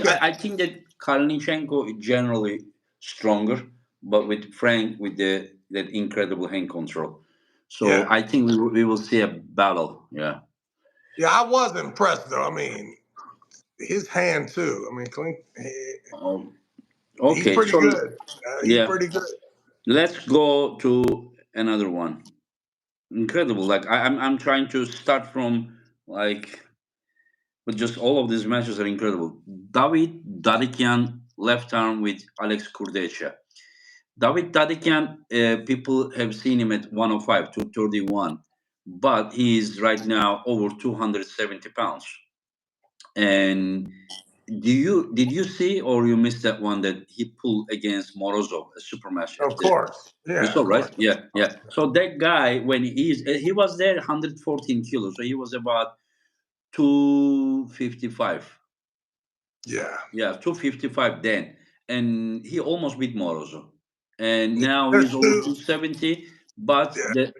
Okay. I think that Kalnichenko is generally stronger, but with Frank with the that incredible hand control. So Yeah. I think we will see a battle. Yeah. Yeah. I was impressed, though. I mean, his hand, too. I mean, Um, he's okay, pretty so good. He's yeah, pretty good. let's go to another one. Incredible. Like I'm trying to start from like, but just all of these matches are incredible. David Dadikian left arm with Alex Kurdecha. David Dadikian, people have seen him at 105, 231, but he is right now over 270 pounds. And did you see or you missed that one that he pulled against Morozov, a super match at Of the course. you Yeah, saw, of right? course. Yeah, yeah. So that guy, when he was there, 114 kilos, so he was about 255. Yeah. Yeah, 255 then, and he almost beat Morozov, and Yeah. now he's There's over two. 270. But Yeah. the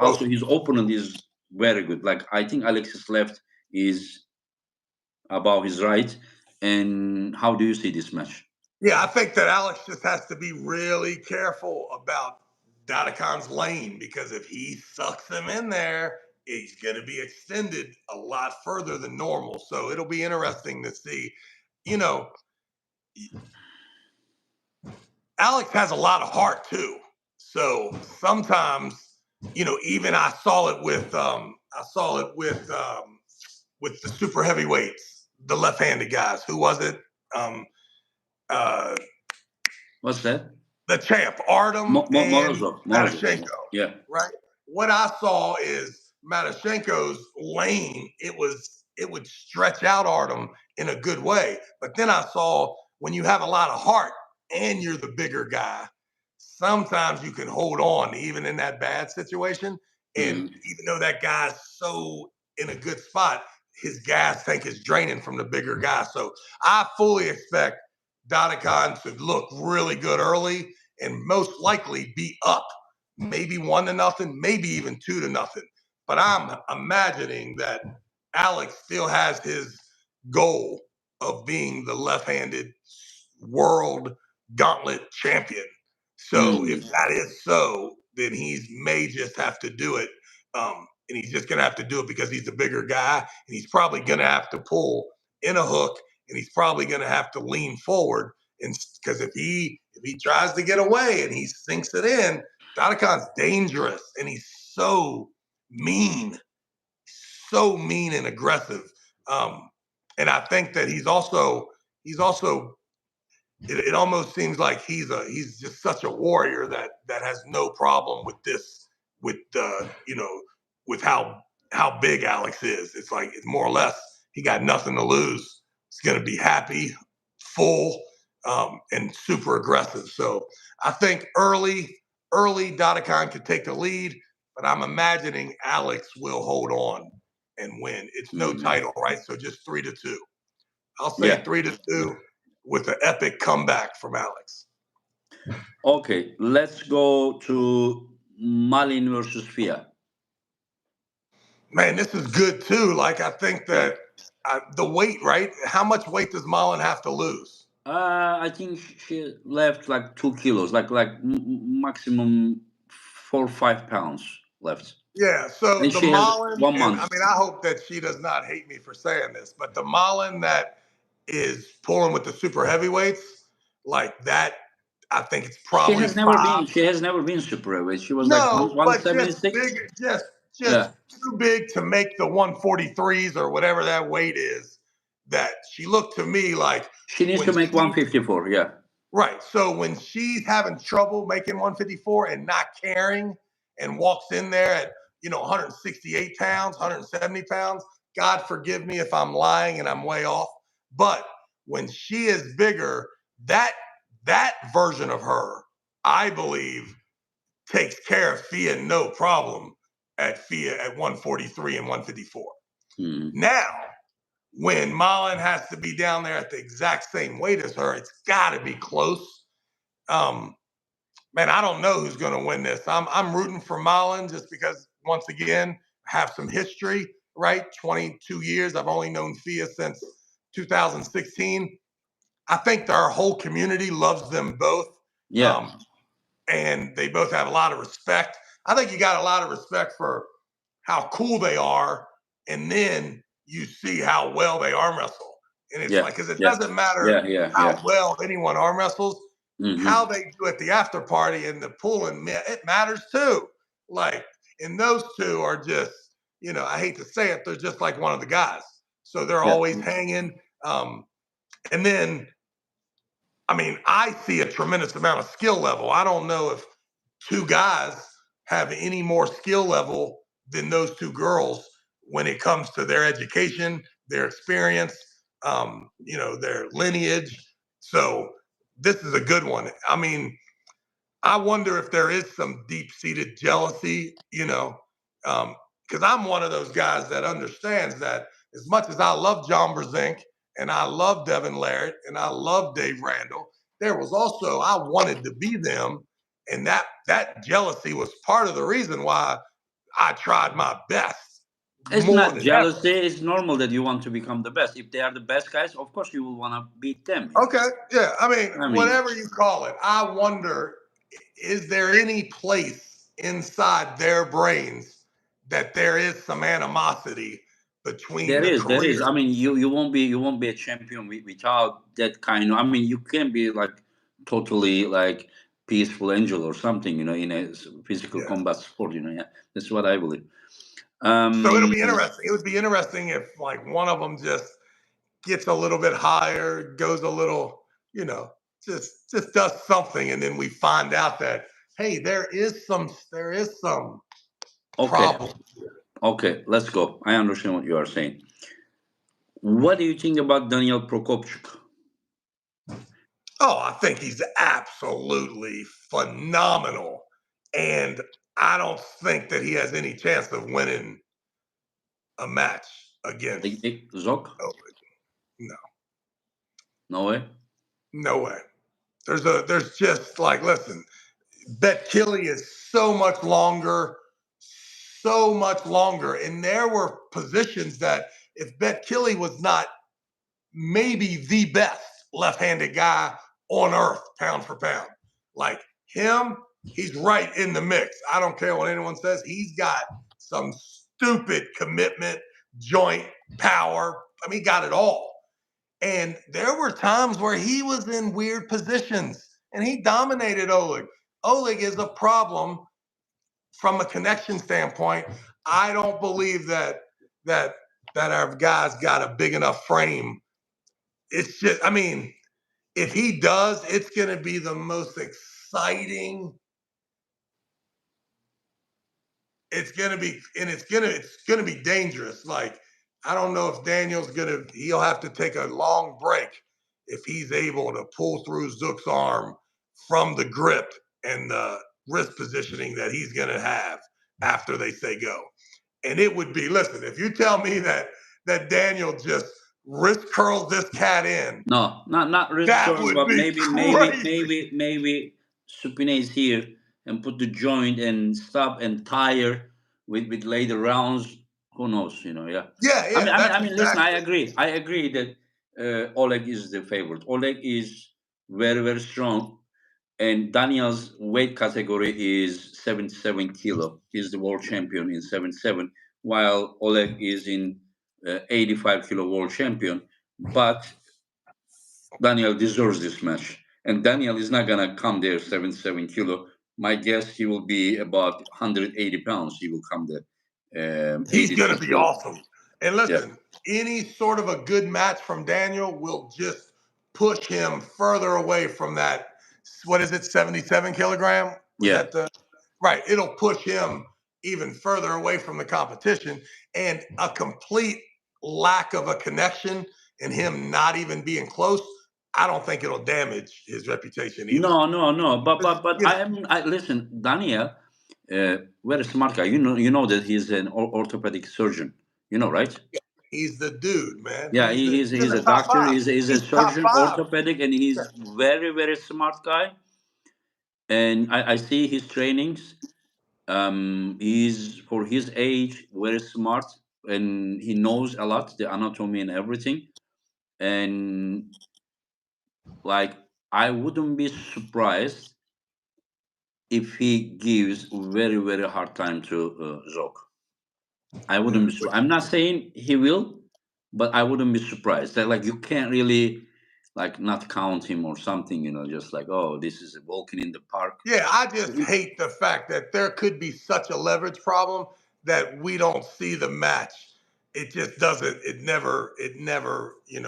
Oh, also his opponent is very good. Like I think Alexis left is above his right. And how do you see this match? yeah, I think that Alex just has to be really careful about Dakan's lane, because if he sucks him in there, he's going to be extended a lot further than normal. So it'll be interesting to see. You know, Alex has a lot of heart too. So sometimes, even I saw it with the super heavyweights, the left-handed guys. Who was it? What's that? The champ, Artem and Morozov. Matyshenko. Yeah. Right. What I saw is Matyshenko's lane. It would stretch out Artem in a good way. But then I saw when you have a lot of heart and you're the bigger guy, sometimes you can hold on even in that bad situation. And even though that guy's so in a good spot, his gas tank is draining from the bigger guy. So I fully expect Dakan to look really good early and most likely be up maybe 1-0, maybe even 2-0. But I'm imagining that Alex still has his goal of being the left-handed world gauntlet champion. So if that is so, then he may just have to do it. And he's just going to have to do it because he's the bigger guy. And he's probably going to have to pull in a hook. And he's probably going to have to lean forward. And because if he tries to get away and he sinks it in, Dakan's dangerous. And he's so mean and aggressive. And I think that he's also it almost seems like he's just such a warrior that has no problem with this, with with how big Alex is. It's like it's more or less he got nothing to lose. He's gonna be happy, full, and super aggressive. So I think early Dakan could take the lead, but I'm imagining Alex will hold on and win. It's no title, right? So just 3-2. I'll say 3-2 with an epic comeback from Alex. Okay, let's go to Malin versus Fia. Man, this is good too. Like I think that the weight, right? How much weight does Malin have to lose? I think she left like 2 kilos, like maximum 4 or 5 pounds left. Yeah. So And the she has Malin, 1 month. I mean, I hope that she does not hate me for saying this, but the Malin that is pulling with the super heavyweights, like that, I think it's probably She has never been super heavyweight. She was like no, but just 176. big, just too big to make the 143s or whatever that weight is. That she looked to me like she needs to make 154. Yeah. Right. So when she's having trouble making 154 and not caring and walks in there at 168 pounds, 170 pounds, God forgive me if I'm lying and I'm way off. But when she is bigger, that version of her, I believe, takes care of Fia no problem at 143 and 154. Now, when Malin has to be down there at the exact same weight as her, it's got to be close. Man, I don't know who's going to win this. I'm rooting for Malin just because, once again, I have some history, right? 22 years. I've only known Fia since 2016. I think our whole community loves them both. Yeah. And they both have a lot of respect. I think you got a lot of respect for how cool they are, and then you see how well they arm wrestle. And it's like, because it doesn't matter how well anyone arm wrestles, how they do at the after party and the pulling, it matters too. Like, and those two are just, I hate to say it, they're just like one of the guys. So they're always hanging. And then, I mean, I see a tremendous amount of skill level. I don't know if two guys have any more skill level than those two girls when it comes to their education, their experience, their lineage. So this is a good one. I mean, I wonder if there is some deep-seated jealousy, because I'm one of those guys that understands that as much as I love John Brzenk and I love Devin Larett and I love Dave Randall, there was also, I wanted to be them. And that jealousy was part of the reason why I tried my best. It's not jealousy. It's normal that you want to become the best. If they are the best guys, of course you will want to beat them. Okay. Yeah. I mean, whatever you call it, I wonder is there any place inside their brains that there is some animosity between the There is. career? I mean, you won't be a champion without that kind of. I mean, you can be like totally like peaceful angel or something, in a physical Yeah. combat sport. Yeah, that's what I believe. So it'll Um, be interesting. It would be interesting if like one of them just gets a little bit higher, goes a little, just does something, and then we find out that hey, there is some okay, problem. okay, let's go. I understand what you are saying. What do you think about Daniel Prokopchuk? Oh, I think he's absolutely phenomenal, and I don't think that he has any chance of winning a match against. Zok? Oh, no, No way. no way. There's just like listen, Bet Killy is so much longer. And there were positions that if Bet Killy was not maybe the best left-handed guy on earth, pound for pound, like him, he's right in the mix. I don't care what anyone says. He's got some stupid commitment, joint power. I mean, he got it all. And there were times where he was in weird positions and he dominated Oleg. Oleg is a problem from a connection standpoint. I don't believe that that our guy's got a big enough frame. It's just, I mean, if he does, it's going to be the most exciting. It's going to be, and it's going to be dangerous. Like I don't know if he'll have to take a long break if he's able to pull through Zook's arm from the grip and the wrist positioning that he's going to have after they say go. And it would be, listen, if you tell me that Daniel just wrist curls this cat in, No, not wrist that curl, would but be crazy. maybe supine is here and put the joint and stop and tire with later rounds. Who knows? Yeah. Yeah, I mean, yeah, that's listen. I exactly. agree. I agree that Oleg is the favorite. Oleg is very very strong, and Daniel's weight category is 77 kilo. He's the world champion in 77, while Oleg is in 85 kilo world champion. But Daniel deserves this match. And Daniel is not gonna come there 77 kilo. My guess he will be about 180 pounds. He will come there. He's 82 going to be kilo. awesome. And Yeah. listen, any sort of a good match from Daniel will just push him further away from that. What is it, 77 kilogram? Was Yeah. that the right? It'll push him even further away from the competition, and a complete lack of a connection and him not even being close. I don't think it'll damage his reputation either. No. But You know, I listen, Daniel, very smart guy. You know that he's an orthopedic surgeon. You know, right? he's the dude, man. Yeah, He's in he's the a top doctor. five. He's a He's top surgeon, five. orthopedic, and he's very very smart guy. And I see his trainings. He's for his age very smart, and he knows a lot the anatomy and everything. And like I wouldn't be surprised if he gives very very hard time to Zok. I wouldn't be surprised. I'm not saying he will, but I wouldn't be surprised. That like you can't really like not count him or something. Just like, oh, this is a walking in the park. Yeah, I just hate the fact that there could be such a leverage problem that we don't see the match. It just doesn't. It never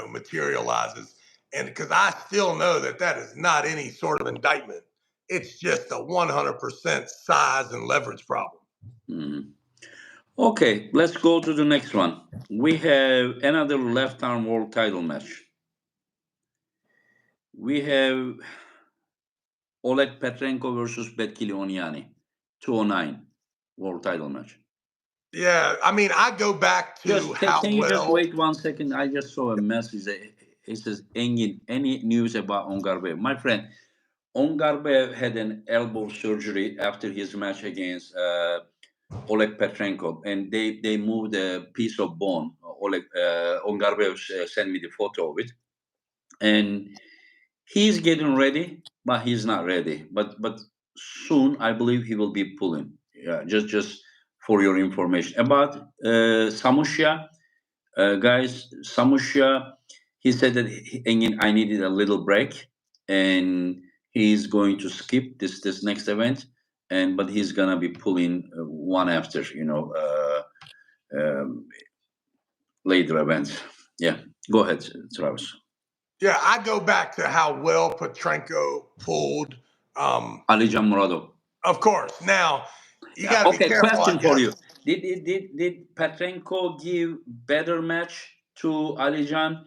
materializes. And because I still know that is not any sort of indictment. It's just a 100% size and leverage problem. Mhm. Okay, let's go to the next one. We have another left arm world title match. We have Oleg Patranco versus Bet Kilionani, 209 world title match. Yeah, I mean, I go back to Just how can you just well. wait 1 second? I just saw a message. It says, Engin, any news about Ongarbev? My friend, Ongarbev had an elbow surgery after his match against Oleg Petrenko, and they moved a piece of bone. Ongarbev sent me the photo of it, and he's getting ready, but he's not ready. But soon I believe he will be pulling. Yeah, just for your information about Samusha, guys. Samusha, he said that again I needed a little break, and he's going to skip this next event, and but he's gonna be pulling one after um, later events. Yeah, go ahead, Travis. Yeah, I go back to how well Patranco pulled. Um, Alijan Muradov. of course. Now you Yeah. got to be Okay. careful, I Question for you: guess. Did Patrenko give better match to Alijan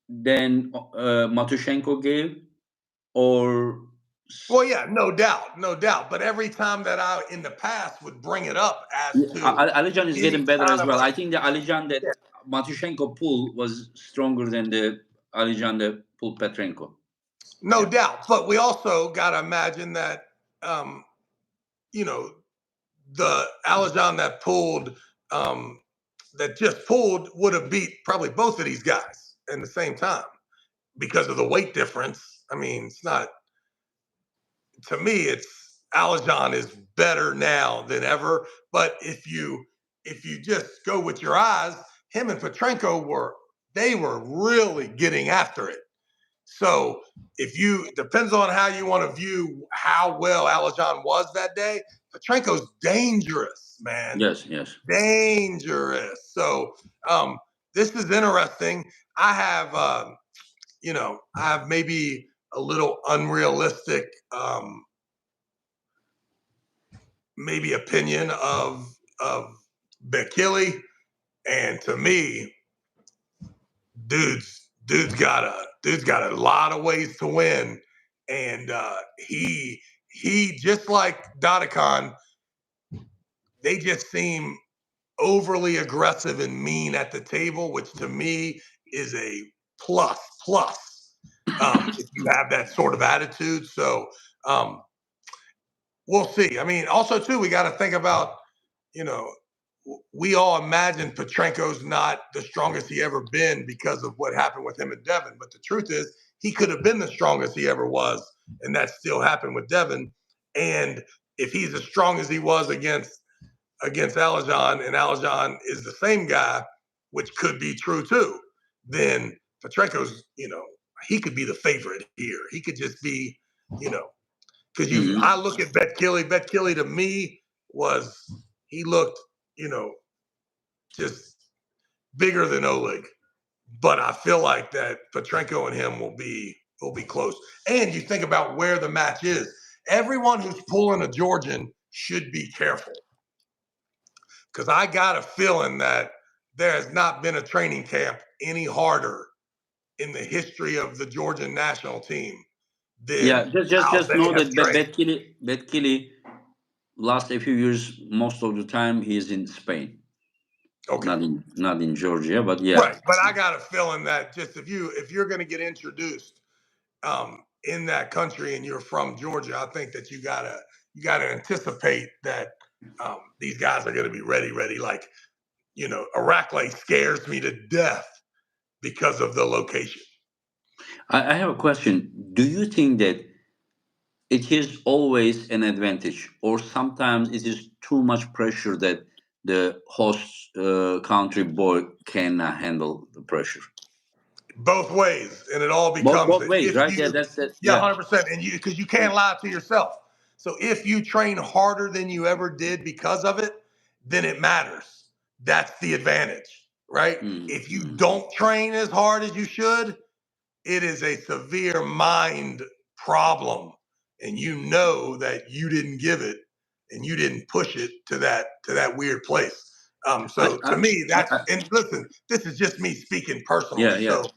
than Matushenko gave, or Well, yeah, no doubt, no doubt. But every time that I in the past would bring it up as yeah, to Alijan is any getting better kind as of well? a I think the Alijan that yeah, Matushenko pulled was stronger than the Alijan that pulled Petrenko. no Yeah. doubt. But we also got to imagine that um, you know the Alajon um, that just pulled would have beat probably both of these guys in the same time because of the weight difference. I mean, it's not to me. It's Alajon is better now than ever. But if you just go with your eyes, him and Petrenko were really getting after it. So if you depends on how you want to view how well Alajon was that day. Petrenko's dangerous, man, Yes. Yes. dangerous. So um, this is interesting. I have I have maybe a little unrealistic maybe opinion of Bekele, and to me, dude's got a lot of ways to win, and he just like Dakan, they just seem overly aggressive and mean at the table, which to me is a plus. If you have that sort of attitude, so um, we'll see. I mean, also too, we got to think about you know we all imagine Patranko's not the strongest he ever been because of what happened with him and Devin. But the truth is, he could have been the strongest he ever was, and that still happened with Devin. And if he's as strong as he was against Alajon, and Alajon is the same guy, which could be true too, then Patranko's, he could be the favorite here. He could just be, you know, because I Hmm. look at Bet Killy to me was he looked, you know, just bigger than Oleg. But I feel like that Patranko and him will be close. And you think about where the match is. Everyone who's pulling a Georgian should be careful because I got a feeling that there has not been a training camp any harder in the history of the Georgian national team Yeah. than Just how just they know have that trained. Betkili last a few years, most of the time he's in Spain, Okay. not in Georgia, but yeah. Right. But I got a feeling that just if you're going to get introduced in that country and you're from Georgia, I think that you gotta anticipate that these guys are going to be ready. Like Iraqi scares me to death because of the location. I have a question. Do you think that it is always an advantage, or sometimes it is too much pressure that the host country boy cannot handle the pressure? Both ways, and it all Both becomes both that ways, if right? Yeah, you, that's that. yeah, Yeah. 100%, and because you Yeah. can't lie to yourself. So if you train harder than you ever did because of it, then it matters. That's the advantage, right? If you Mm-hmm. don't train as hard as you should, it is a severe mind problem, and you know that you didn't give it and you didn't push it to that weird place. So to me, I, and listen, this is just me speaking yeah, personally. yeah. So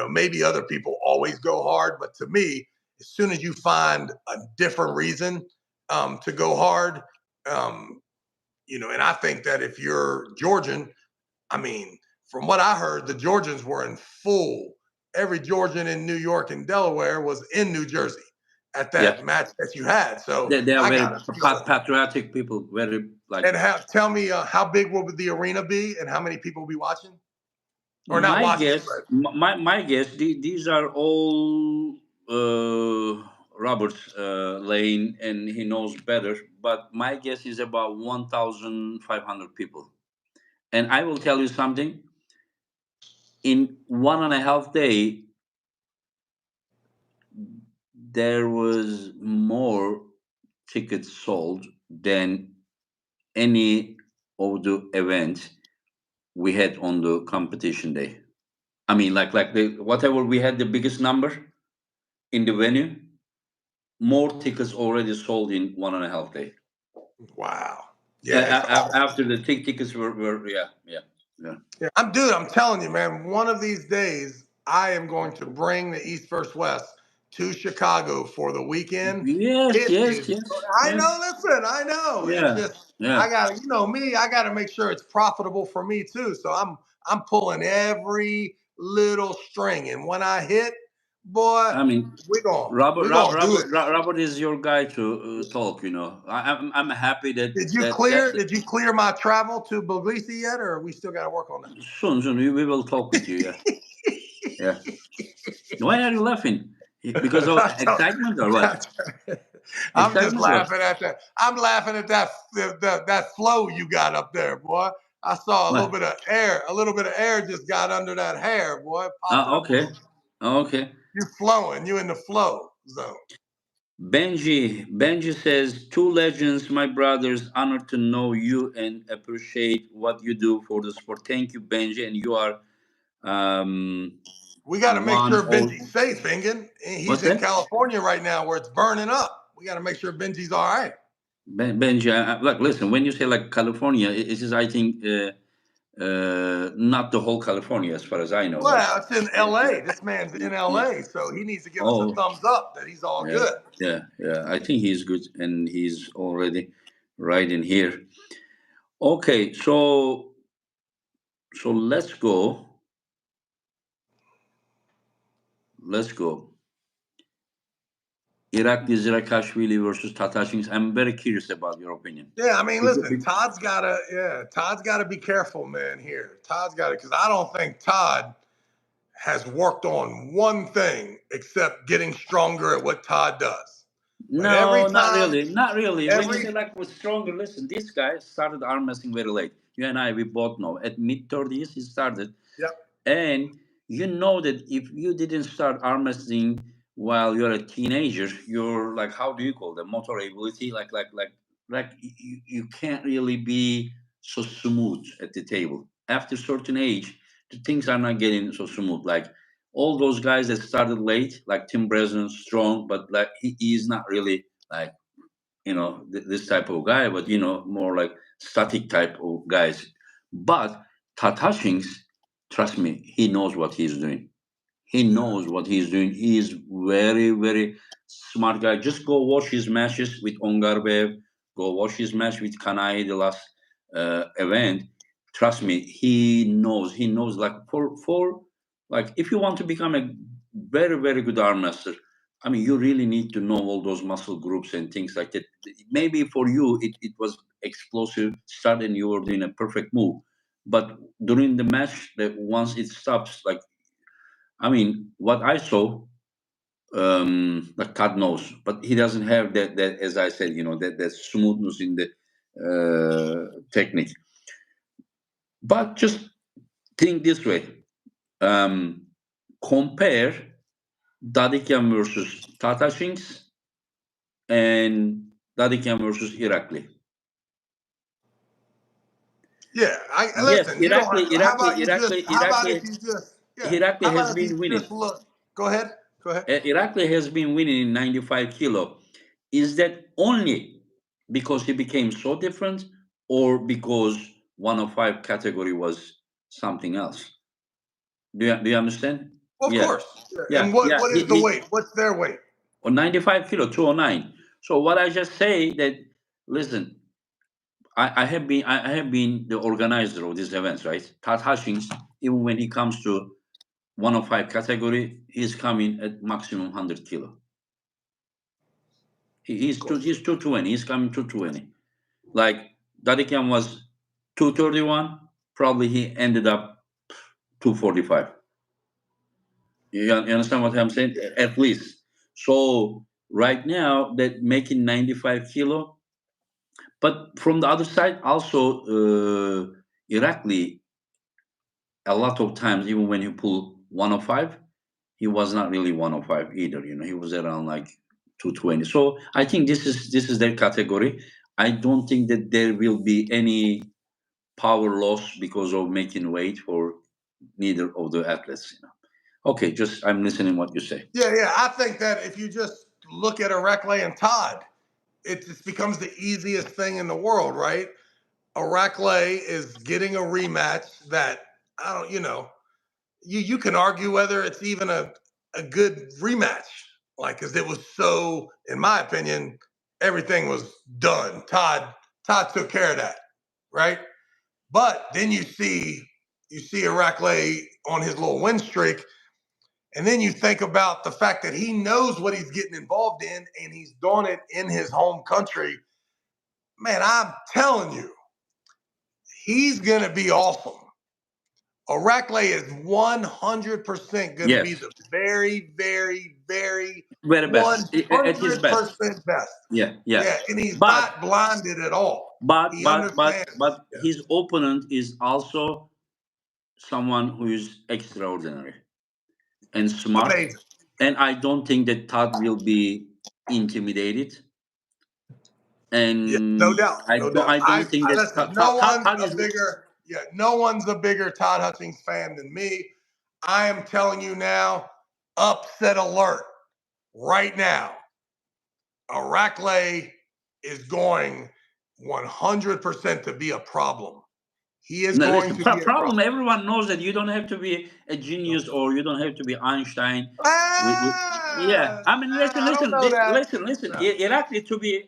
maybe other people always go hard, but to me, as soon as you find a different reason to go hard, um, and I think that if you're Georgian, I mean, from what I heard, the Georgians were in full. Every Georgian in New York and Delaware was in New Jersey at Yeah. that match that you had. So They are I very got a feeling. patriotic people. Very like And tell me how big will the arena be and how many people will be watching? Or not my watching, guess. but My guess. These are all Robert's lane, and he knows better. But my guess is about 1,500 people. And I will tell you something. In 1.5 day, there was more tickets sold than any of the events we had on the competition day. I mean, like the whatever we had the biggest number in the venue, more tickets already sold in 1.5 day. Wow. Yeah, it's awesome. After the tickets were yeah. Yeah, I'm telling you, man, one of these days I am going to bring the East versus West to Chicago for the weekend. Yes, It yes, is, yes, I yes. know, listen, I know. It's Yeah, just, yeah. I gotta, you know me, I gotta make sure it's profitable for me too. So I'm pulling every little string. And when I hit, boy, I mean, we gonna do it. Robert is your guy to talk. I'm happy that Did you clear my travel to Tbilisi yet, or we still gotta work on that? soon we will talk with you. Yeah, yeah. Why are you laughing? Because of excitement or what? I'm just Excitement or laughing at that. I'm laughing at that flow you got up there, boy. I saw a little what? bit of air. A little bit of air just got under that hair, boy. It popped up a Okay, little. okay. You flowing. You in the flow zone. Benji says, two legends, my brothers, honored to know you and appreciate what you do for the sport. Thank you, Benji, and you are um We got to make one sure of Benji's safe, Ingen. He's what's in that? California right now where it's burning up. We got to make sure Benji's all right. Benji, like listen, when you say like California, it is I think not the whole California as far as I know. Like Well, it's in yeah, LA. This man's in yeah. LA, so he needs to give us a Oh thumbs up that he's all yeah, good. yeah. I think he's good and he's already right in here. Okay, so let's go. Let's go. Iraqi Zirakashvili versus Tatashins. I'm very curious about your opinion. Yeah, I mean, listen, Bec- Todd's gotta be careful, man. Here, Todd's got to, because I don't think Todd has worked on one thing except getting stronger at what Todd does. But every No, not time, really. Not really. When you say every like was stronger, listen, this guy started arm wrestling very late. You and I, we both know. At mid 30s, he started. yep, And you know that if you didn't start arm wrestling while you're a teenager, you're like, how do you call that? Motor ability, like you can't really be so smooth at the table. After certain age, the things are not getting so smooth. Like all those guys that started late, like Tim Breslin, strong, but like he is not really like this type of guy, but more like static type of guys. But Tatashings, trust me, he knows what he's doing. He knows what he's doing. He is very, very smart guy. Just go watch his matches with Ongarbev. Go watch his match with Kanai the last event. Trust me, he knows. He knows like for like if you want to become a very, very good arm master, I mean, you really need to know all those muscle groups and things like that. Maybe for you, it was explosive start and you were doing a perfect move. But during the match, that once it stops, like I mean, what I saw, like Todd knows, but he doesn't have that as I said, that smoothness in the technique. But just think this way: um, compare Dadikian versus Tatashins and Dadikian versus Iraqi. yeah. I Yes, listen. You don't. How about if you just? Yeah. Iraqi How has about if you been just winning. look? Go ahead. Go ahead. Iraqi has been winning in 95 kilo. Is that only because he became so different or because 105 category was something else? Do you understand? Well, of Yeah. course. Yeah. Yeah. And Yeah. what is the weight? What's their weight? Or 95 kilo, 209. So what I just say that, listen, I have been the organizer of these events, right? Todd Hutchings, even when he comes to 105 category, he's coming at maximum 100 kilo. Of course. He's 220. He's coming 220. Like Dadikian was 231. Probably he ended up 245. You understand what I'm saying? At least. So right now that making 95 kilo. But from the other side, also Iraqi, a lot of times, even when he pulled 105, he was not really 105 either. He was around like 220. So I think this is their category. I don't think that there will be any power loss because of making weight for neither of the athletes. Okay, just I'm listening what you say. Yeah. I think that if you just look at Irakli and Todd, it just becomes the easiest thing in the world, right? Irakli is getting a rematch that I don't, you can argue whether it's even a good rematch, like because it was so, in my opinion, everything was done. Todd took care of that, right? But then you see Irakli on his little win streak, and then you think about the fact that he knows what he's getting involved in, and he's doing it in his home country. Man, I'm telling you, he's gonna be awesome. Irakli is 100% going to be Yes, the very, very, very very best at his best. 100% best. Yeah, yeah. Yeah, and he's But not blinded at all. but He but but understands. but Yeah. his opponent is also someone who is extraordinary and smart. Amazing. And I don't think that Todd will be intimidated. Yeah, no And doubt, I no don't doubt. I don't think I that listen. No one's Todd a is. bigger, no one's a bigger Todd Hutchings fan than me. I am telling you now, upset alert right now. Irakli is going 100% to be a problem. He is No, going listen, to be a problem. problem. Everyone knows that you don't have to be a genius or you don't have to be Einstein. Yeah, Ah, I mean, listen, I don't listen, know that. listen. No. Iraqi to be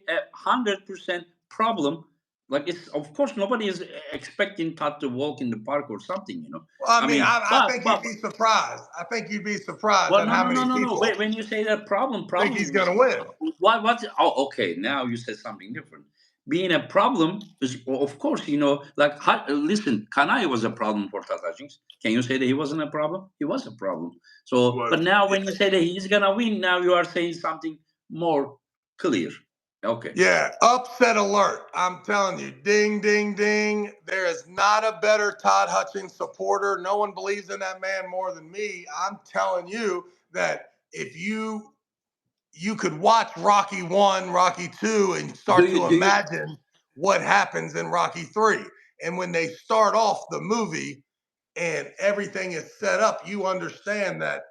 100% problem. Like it's of course nobody is expecting Todd to walk in the park or something. Well, I I mean, mean, I think you'd be surprised. I think you'd be surprised well, at no, how no, no, many no, no. people When you say that problem, think he's going to win. what? Oh, okay. Now you said something different. Being a problem is, well, of course, like, listen, Kanai was a problem for Tatars. Can you say that he wasn't a problem? He was a problem. So, Was but now yeah, when you say that he's gonna win, now you are saying something more clear. Okay. yeah, upset alert. I'm telling you, ding, ding, ding. There is not a better Todd Hutchings supporter. No one believes in that man more than me. I'm telling you that if you could watch Rocky 1, Rocky 2, and Do start you to do you imagine what happens in Rocky 3. And when they start off the movie and everything is set up, you understand that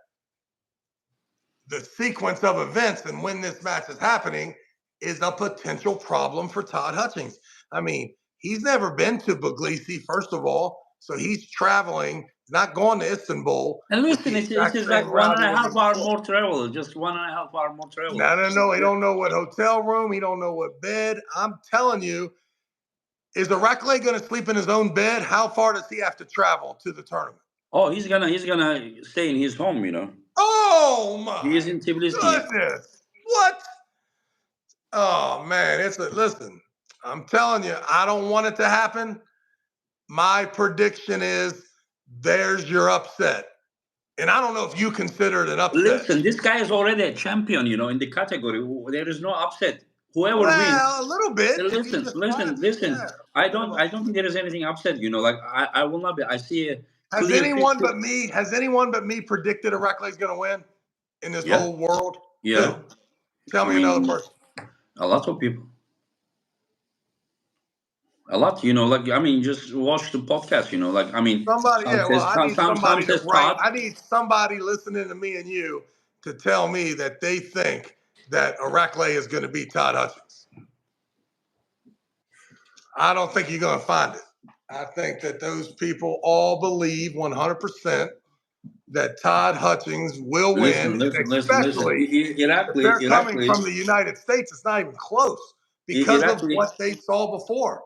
the sequence of events and when this match is happening is a potential problem for Todd Hutchings. I mean, he's never been to Tbilisi, first of all, so he's traveling, not going to Istanbul and with listen, the it exact is same like one route and he a was half in hour before. more travel, just 1.5 hour more travel. No, no, no. He don't know what hotel room. He don't know what bed. I'm telling you, is Irakli going to sleep in his own bed? How far does he have to travel to the tournament? Oh, he's gonna stay in his home. Oh He is my in Tbilisi. goodness! What? Oh man, listen. I'm telling you, I don't want it to happen. My prediction is there's your upset, and I don't know if you consider it an upset. Listen, this guy is already a champion, in the category. There is no upset. Whoever wins, Well, a little bit if you listen, just listen, watch. listen. Yeah, a I little bit of don't, I don't think there is anything upset. Like I will not be. I see a Has clear anyone picture. but me? Has anyone but me predicted Irakli's going to win in this Yeah, whole world? yeah. Who? Tell I me another mean, person. a lot of people, a lot. Like I mean, just watch the podcast. Like I mean, Somebody. some Yeah. Well, says I some, need some, some somebody to says write. Todd. I need somebody listening to me and you to tell me that they think that Irakli is going to beat Todd Hutchings. I don't think you're going to find it. I think that those people all believe 100% that Todd Hutchings will win, Listen, and listen, listen, listen. especially if they're coming from the United States, it's not even close because of Iraqi, what they saw before.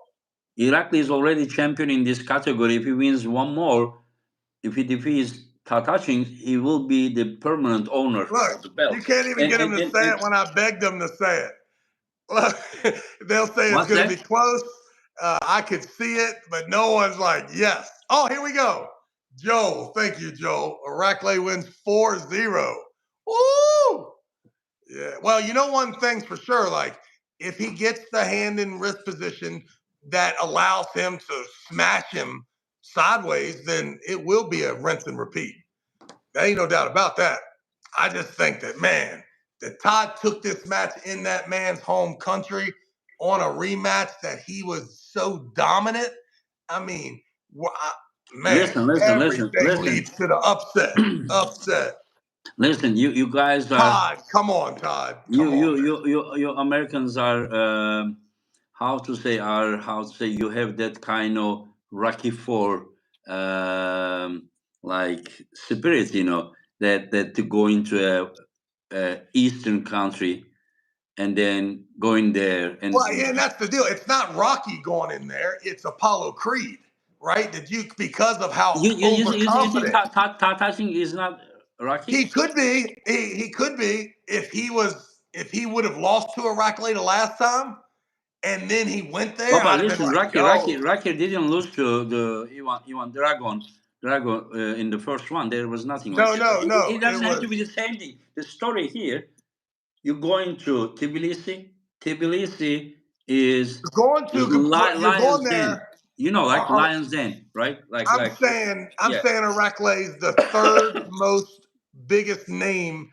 Iraqi is already champion in this category. If he wins one more, if he defeats Tatachin, he will be the permanent owner Look, of the you belt. can't even And get them and to and, say and it when I begged them to say it. Look, they'll say it's what's going to be that? close. I could see it, but no one's like, yes. Oh, here we go. Joel, thank you, Joel. Irakli wins 4-0. Woo! Yeah. Well, you know one thing's for sure. Like, if he gets the hand and wrist position that allows him to smash him sideways, then it will be a rinse and repeat. There ain't no doubt about that. I just think that, man, that Todd took this match in that man's home country on a rematch that he was so dominant. I mean, man, Listen, everything leads to the upset. Upset. listen. You guys are Todd, come on, Todd. you Come on, you man. you Americans are how to say you have that kind of Rocky Four like spirit, that to go into a eastern country and then going there Well, yeah, and and that's the deal. It's not Rocky going in there. It's Apollo Creed, right? That you, because of how you think overconfident touching is not he Rocky? could be. He could be if he would have lost to Iraqi the last time, and then he went there. But I'd have been listen, like, yo, Rocky didn't lose to the Ivan Drago in the first one. There was nothing like no, that. no, no. It It doesn't have was to be the same thing. The story here, you're going to Tbilisi. Tbilisi is you're going Lions Den. there. Like Uh, Lions Den, right? I'm Yeah. saying Iraqi is the third most biggest name,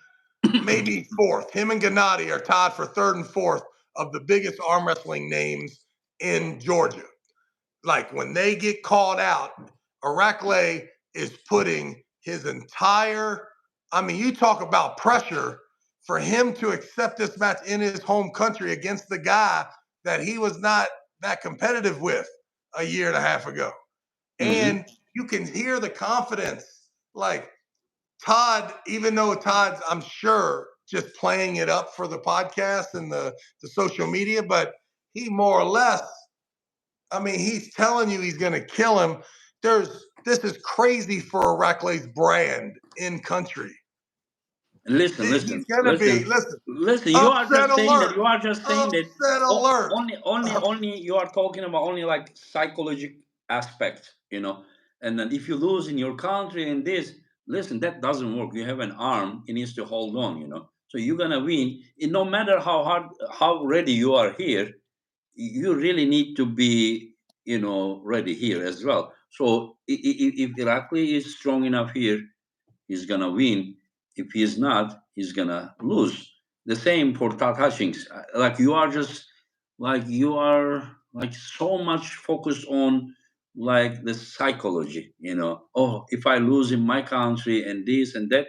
maybe fourth. Him and Gennady are tied for third and fourth of the biggest arm wrestling names in Georgia. Like, when they get called out, Iraqi is putting his entire, I mean, you talk about pressure for him to accept this match in his home country against the guy that he was not that competitive with a year and a half ago. Hmm. And you can hear the confidence. Like, Todd, even though Todd's, I'm sure, just playing it up for the podcast and the social media, but he more or less, I mean, he's telling you he's going to kill him. This is crazy for Iraqi's brand in country. Listen, He's going to be, listen, listen. You are upset just saying that. alert, You are just saying that. upset alert. Only. You are talking about only like psychological aspect, And then if you lose in your country and this, listen, that doesn't work. You have an arm; it needs to hold on. So you're gonna win. No matter how hard, how ready you are here, you really need to be, ready here as well. So if Iraqi is strong enough here, he's gonna win. If he's not, he's gonna lose. The same for Hutchings. Like you are like so much focused on like the psychology. Oh, if I lose in my country and this and that,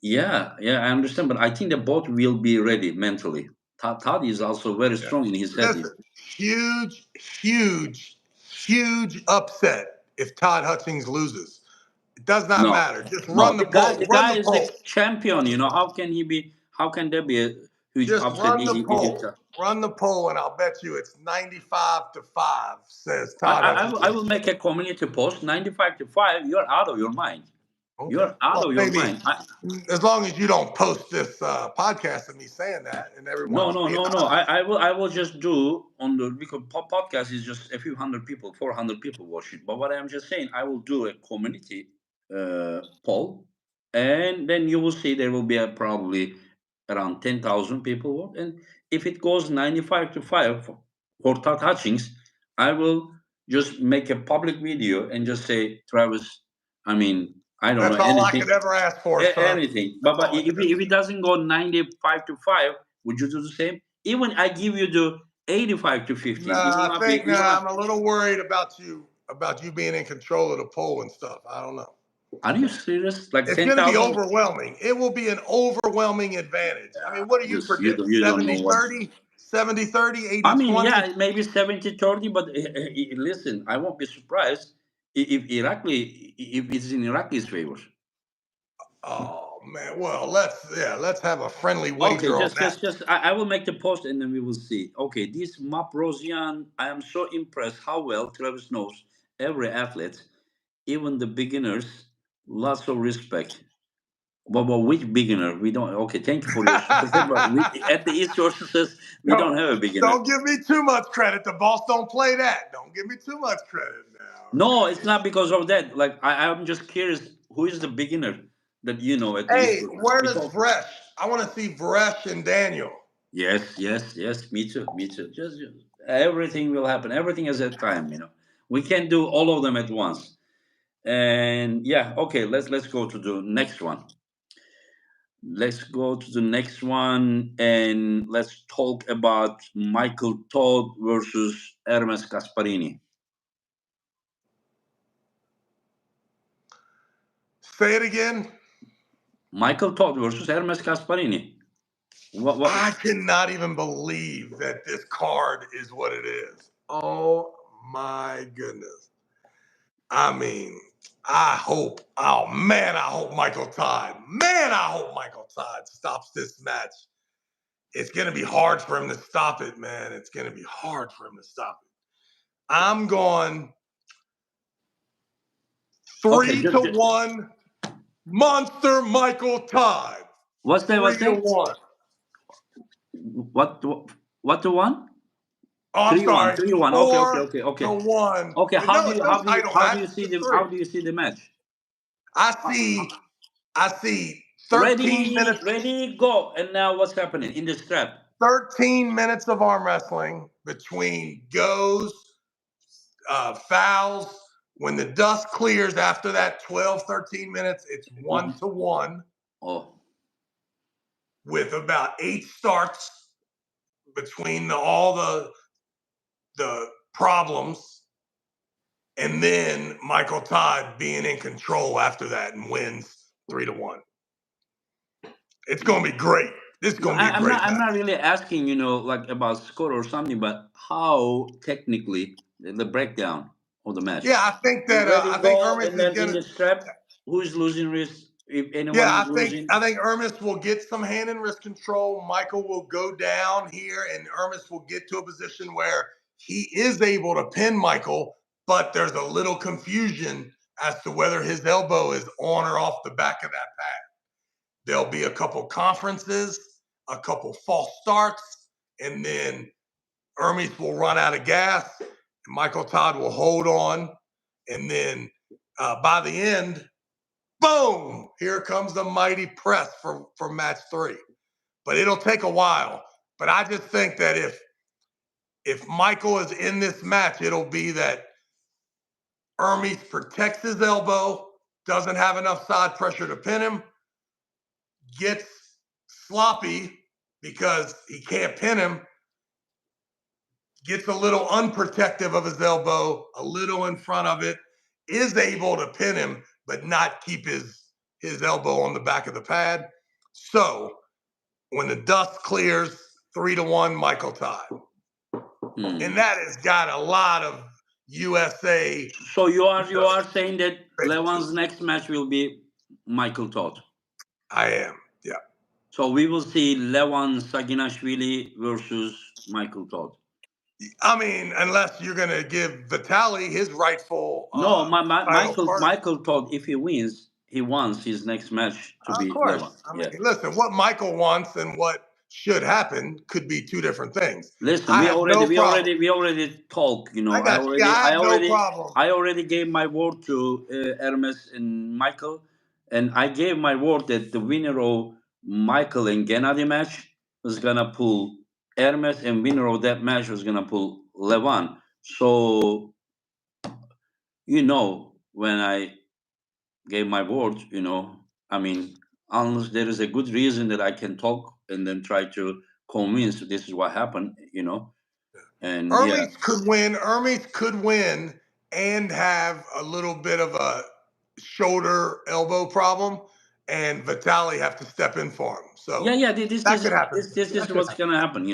yeah, I understand. But I think that both will be ready mentally. Todd is also very Yeah. strong in his head. Listen, huge, huge, huge upset if Todd Hutchings loses. It does not No, matter. Just no. run the The guy, poll. the Run guy the is the poll. champion. How can he be? How can there be a huge Just upset? run the poll. Run the poll, and I'll bet you it's 95-5 says Todd Hutchings I wins. will make a community post. 95-5. You're out of your mind. Okay. You're out Well, of your maybe mind. as long as you don't post this podcast of me saying that, and everyone No, will no, be. no, no. I will just do on the because podcast is just a few hundred people, 400 people watching. But what I'm just saying, I will do a community poll, and then you will see there will be probably around 10,000 people vote. And if it goes 95-5 for Todd Hutchings, I will just make a public video and just say, Travis. I mean, I don't know That's all I anything. could ever ask for, sir. Anything. That's But all I could ever. if it doesn't go 95-5, would you do the same? Even I give you the 85-15, it will Nah, I not be. think nah. I'm a little worried about you being in control of the poll and stuff. I don't know. Are you serious? Like It's going to be 10,000? overwhelming. It will be an overwhelming advantage. I mean, what do you Just you predict? don't, you don't know what. 70-30, 70-30, I mean, 80-20? yeah, maybe 70-30, but listen, I won't be surprised if if it's in Iraqi's favor. Oh man. Well, let's have a friendly Okay, wager on that. I will make the post and then we will see. Okay, this Maprosian, I am so impressed how well Travis knows every athlete, even the beginners. Lots of respect. But which beginner? We don't. Okay, thank you for your super chat. But at the East Sources, we don't, don't have a beginner. don't give me too much credit. The boss don't play that. Don't give me too much credit now. No, it's not because of that. Like I'm just curious, who is the beginner that you know at the East Hey, Sources? where We does talk. Fresh? I want to see Varesh and Daniel. Yes. Me too. Just everything will happen. Everything is at time. We can't do all of them at once. And yeah, okay. Let's go to the next one. Let's go to the next one, and let's talk about Michael Todd versus Hermes Gasparini. Say it again. Michael Todd versus Hermes Gasparini. What? I cannot even believe that this card is what it is. Oh my goodness. I mean, I hope Michael Todd stops this match. It's going to be hard for him to stop it, man. It's going to be hard for him to stop it. I'm going 3-1 Monster Michael Todd. What's that? 3-1. What to one? Oh, I'm sorry. 3-1. Okay. 4-1. Okay, how do you see the match? I see 13 minutes. Ready, go. And now what's happening in the strap? 13 minutes of arm wrestling between goes, fouls. When the dust clears after that 12, 13 minutes, it's 1-1. Oh. With about 8 starts between all the problems. And then Michael Todd being in control after that and wins 3-1. It's going to be great. This is going to be a great match. I'm not really asking, like about score or something, but how technically the breakdown of the match. Yeah, I think that I think Hermes and then in the strap, who's losing wrist? If anyone yeah, is losing. I think Hermes will get some hand and wrist control. Michael will go down here, and Hermes will get to a position where he is able to pin Michael, but there's a little confusion as to whether his elbow is on or off the back of that pad. There'll be a couple conferences, a couple false starts, and then Hermes will run out of gas, and Michael Todd will hold on, and then by the end, boom, here comes the mighty press for match 3. But it'll take a while. But I just think that if Michael is in this match, it'll be that Hermes protects his elbow, doesn't have enough side pressure to pin him, gets sloppy because he can't pin him, gets a little unprotective of his elbow, a little in front of it, is able to pin him, but not keep his elbow on the back of the pad. So when the dust clears, 3-1 Michael Todd. And that has got a lot of USA. So you are saying that Levan's next match will be Michael Todd? I am, yeah. So we will see Levan Saginashvili versus Michael Todd. I mean, unless you're going to give Vitaly his rightful no, Michael Todd, if he wins, he wants his next match to be Levan. I mean, listen, what Michael wants and what should happen could be 2 different things. Listen, we already talk. I already gave my word to Hermes and Michael, and I gave my word that the winner of Michael and Gennady match was gonna pull Hermes, and winner of that match was gonna pull Levan. So, when I gave my word, I mean, unless there is a good reason that I can talk and then try to convince this is what happened, And Hermes could win. Hermes could win and have a little bit of a shoulder elbow problem, and Vitaly have to step in for him. So this could happen. This is what's gonna happen.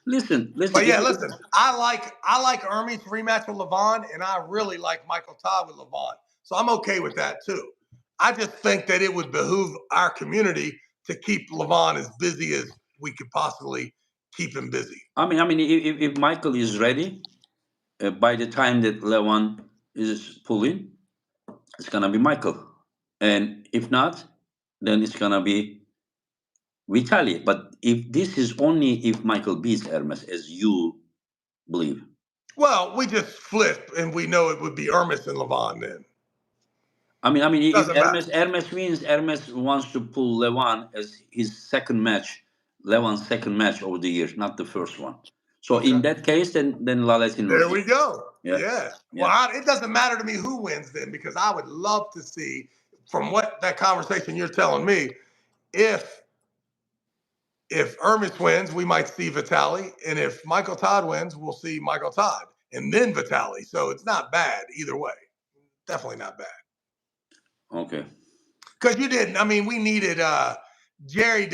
Listen. But yeah, listen. I like Hermes rematch with Levan, and I really like Michael Todd with Levan. So I'm okay with that too. I just think that it would behoove our community to keep Levan as busy as we could possibly keep him busy. I mean, if Michael is ready, by the time that Levan is pulling, it's gonna be Michael, and if not, then it's gonna be Vitaly. But if this is only if Michael beats Hermes, as you believe. Well, we just flip, and we know it would be Hermes and Levan then. If Doesn't matter. Hermes wins, Hermes wants to pull Levan as his second match, Levan's second match of the year, not the first one. So Okay. in that case, then Laletin will There win. we go. Yeah, Yeah. Well, yeah. it doesn't matter to me who wins then, because I would love to see, from what that conversation you're telling me, if Ermis wins, we might see Vitali, and if Michael Todd wins, we'll see Michael Todd, and then Vitali. So it's not bad either way. Definitely not bad. Okay. Because you didn't. I mean, we needed. Jerry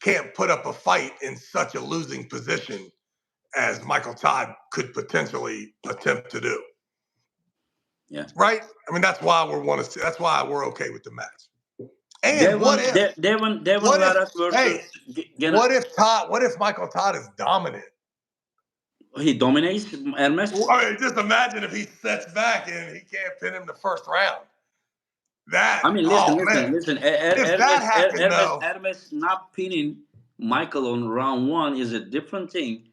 can't put up a fight in such a losing position as Michael Todd could potentially attempt to do. Yeah. Right. I mean, that's why that's why we're okay with the match. And Devin what if? Larett Hey, versus what if Michael Todd is dominant? he dominates Hermes. Well, I mean, just imagine if he sets back and he can't pin him the first round. Listen. If that happened, though, Hermes not pinning Michael on round one is a different thing.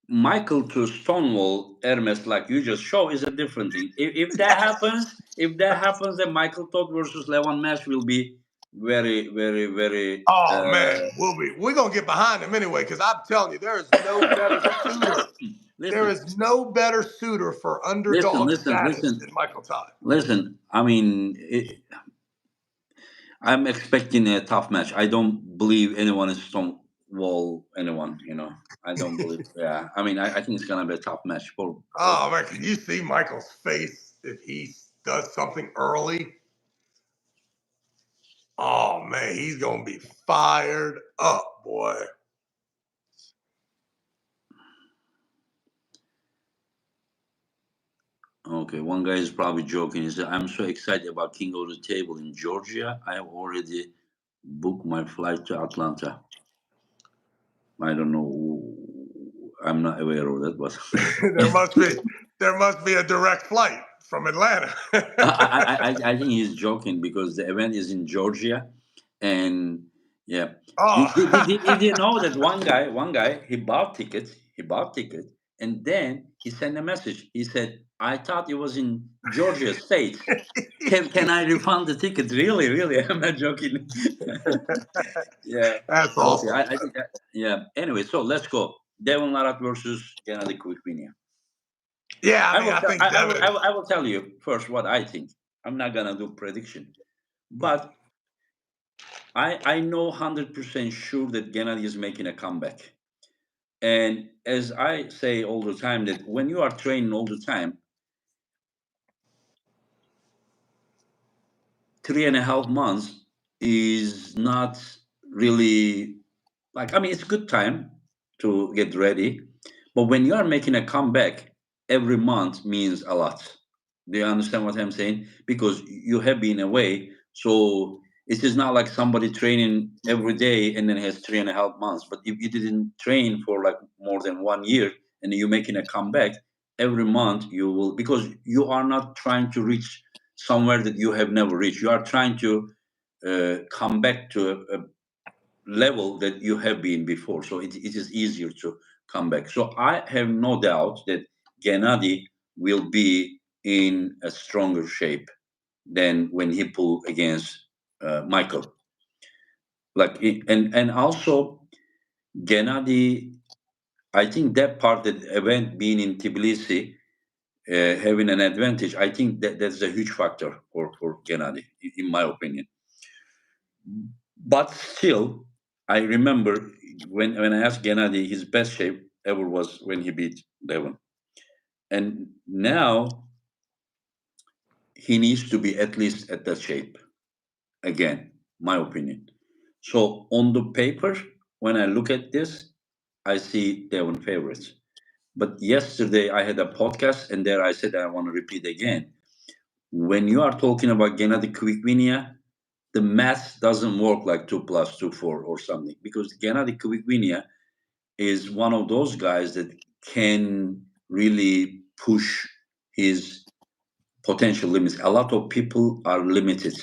Michael to Stonewall Hermes, like you just show, is a different thing. If that happens, then Michael Todd versus Levan match will be very, very, very. oh man, we're gonna get behind him anyway, because I'm telling you, there is no better suitor. There is no better suitor for underdog status than Michael Todd. Listen, I'm expecting a tough match. I don't believe anyone is Stonewall anyone. I don't believe. Yeah, I think it's gonna be a tough match for. Oh man, can you see Michael's face if he does something early? Oh man, he's gonna be fired up, boy. Okay, one guy is probably joking. He said, "I'm so excited about King of the Table in Georgia. I have already booked my flight to Atlanta." I don't know. I'm not aware of that, but there must be a direct flight from Atlanta. I think he's joking because the event is in Georgia, and yeah. Oh. Did you know that one guy, he bought tickets, and then he sent a message. He said, "I thought it was in Georgia State. Can I refund the ticket?" Really, really, I'm not joking. Yeah. That's Okay. awesome. I think that, yeah. Anyway, so let's go. Devin Larett versus Gennady Quickvinia. Yeah, I think Devin. I will tell you first what I think. I'm not gonna do prediction, but I know 100% sure that Gennady is making a comeback. And as I say all the time, that when you are training all the time, 3.5 months is not really it's a good time to get ready. But when you are making a comeback, every month means a lot. Do you understand what I'm saying? Because you have been away. So it is not like somebody training every day and then has 3.5 months. But if you didn't train for like more than 1 year and you're making a comeback, every month you will, because you are not trying to reach somewhere that you have never reached. You are trying to come back to a level that you have been before. So it is easier to come back. So I have no doubt that Gennady will be in a stronger shape than when he pulled against Michael. And also Gennady, I think that part, that event being in Tbilisi, having an advantage, I think that's a huge factor for Gennady, in my opinion. But still, I remember when I asked Gennady, his best shape ever was when he beat Devin. And now he needs to be at least at that shape again, my opinion. So on the paper, when I look at this, I see Devin favorites. But yesterday I had a podcast, and there I said I want to repeat again. When you are talking about Gennady Quickvinia, the math doesn't work like 2 plus 2 4 or something, because Gennady Quickvinia is one of those guys that can really push his potential limits. A lot of people are limited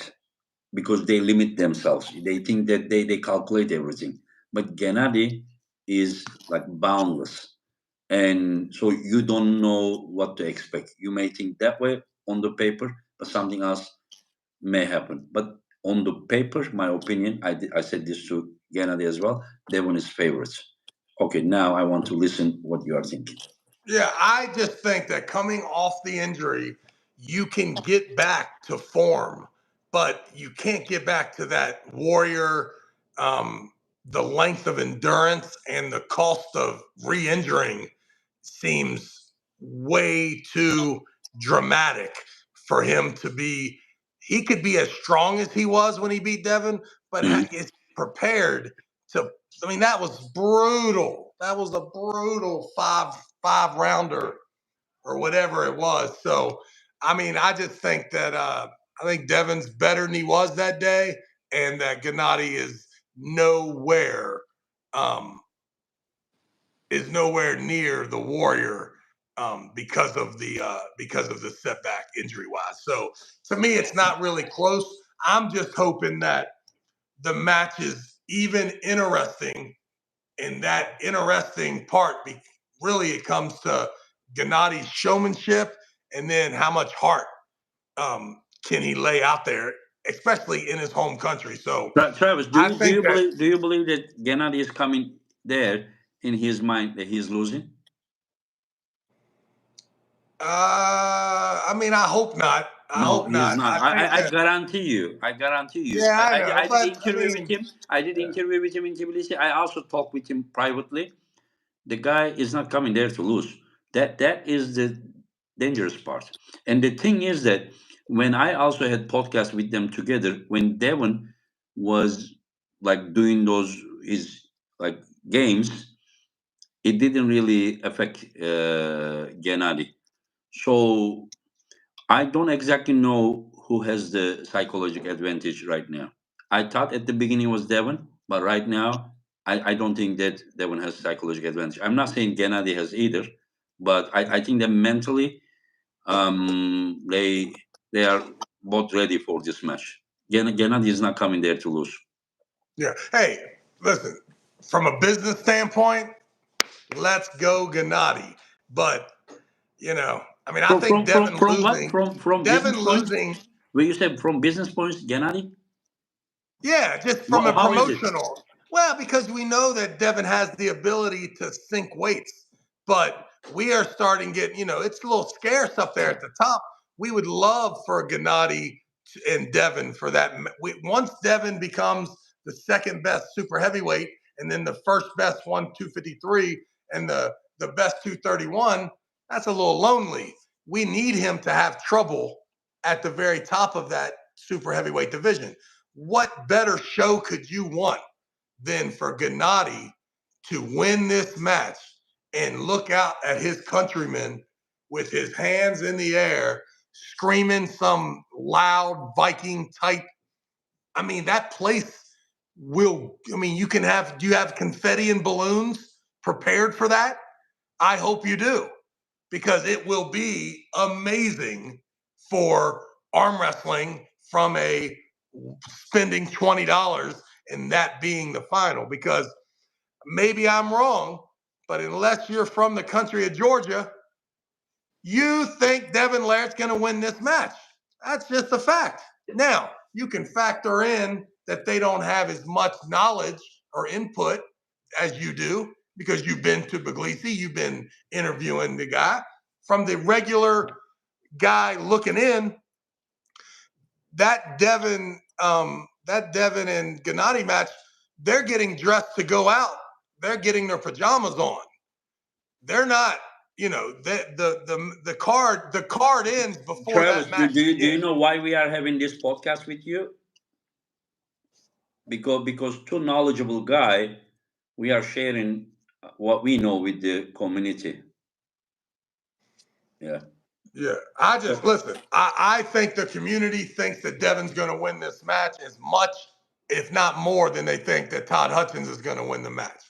because they limit themselves. They think that they calculate everything. But Gennady is like boundless. And so you don't know what to expect. You may think that way on the paper, but something else may happen. But on the paper, my opinion, I said this to Gennady as well. Devin is favorites. Okay, now I want to listen what you are thinking. Yeah, I just think that coming off the injury, you can get back to form, but you can't get back to that warrior, the length of endurance and the cost of re-injuring seems way too dramatic for him to be. He could be as strong as he was when he beat Devin, but is prepared to. I mean, that was brutal. That was a brutal five rounder or whatever it was. So, I mean, I just think that I think Devin's better than he was that day, and that Gennady um, is nowhere near the Warrior because of the setback injury wise. So to me, it's not really close. I'm just hoping that the match is even interesting, and that interesting part really it comes to Gennady's showmanship, and then how much heart can he lay out there, especially in his home country. So Travis, I think that do you believe that Gennady is coming there in his mind that he's losing? I mean, I hope not. I No, hope he's not. not. I think I that, guarantee you. I guarantee you. yeah, I know, I did but I interview with mean, him. I did interview with him in Tbilisi. I also talked with him privately. The guy is not coming there to lose. That is the dangerous part. And the thing is that when I also had podcast with them together, when Devon was like doing those his like games, it didn't really affect Gennady. So I don't exactly know who has the psychological advantage right now. I thought at the beginning was Devon, but right now I don't think that Devon has psychological advantage. I'm not saying Gennady has either, but I think that mentally they are both ready for this match. Gennady is not coming there to lose. yeah. Hey, listen, from a business standpoint, let's go Gennady. But I mean, I think From what from business Devin points? losing, Where you said from business points, Gennady? yeah, just from a How is it? promotional. Well, because we know that Devin has the ability to sink weights, but we are starting getting, it's a little scarce up there at the top. We would love for Gennady and Devin for that. Once Devin becomes the second best super heavyweight, and then the first best 253, and the best 231, that's a little lonely. We need him to have trouble at the very top of that super heavyweight division. What better show could you want than for Gennady to win this match and look out at his countrymen with his hands in the air, screaming some loud Viking type? I mean, that place I mean, do you have confetti and balloons prepared for that? I hope you do, because it will be amazing for arm wrestling from a spending $20 and that being the final. Because maybe I'm wrong, but unless you're from the country of Georgia, you think Devin Larett's going to win this match. That's just a fact. Now, you can factor in that they don't have as much knowledge or input as you do because you've been to Puglisi, you've been interviewing the guy. From the regular guy looking in, that Devin and Gennady match, they're getting dressed to go out. They're getting their pajamas on. They're not, the card ends before Travis, that match do you begins. know why we are having this podcast with you? Because two knowledgeable guy, we are sharing what we know with the community. Yeah. Yeah, I just listen. I think the community thinks that Devin's going to win this match as much, if not more, than they think that Todd Hutchins is going to win the match.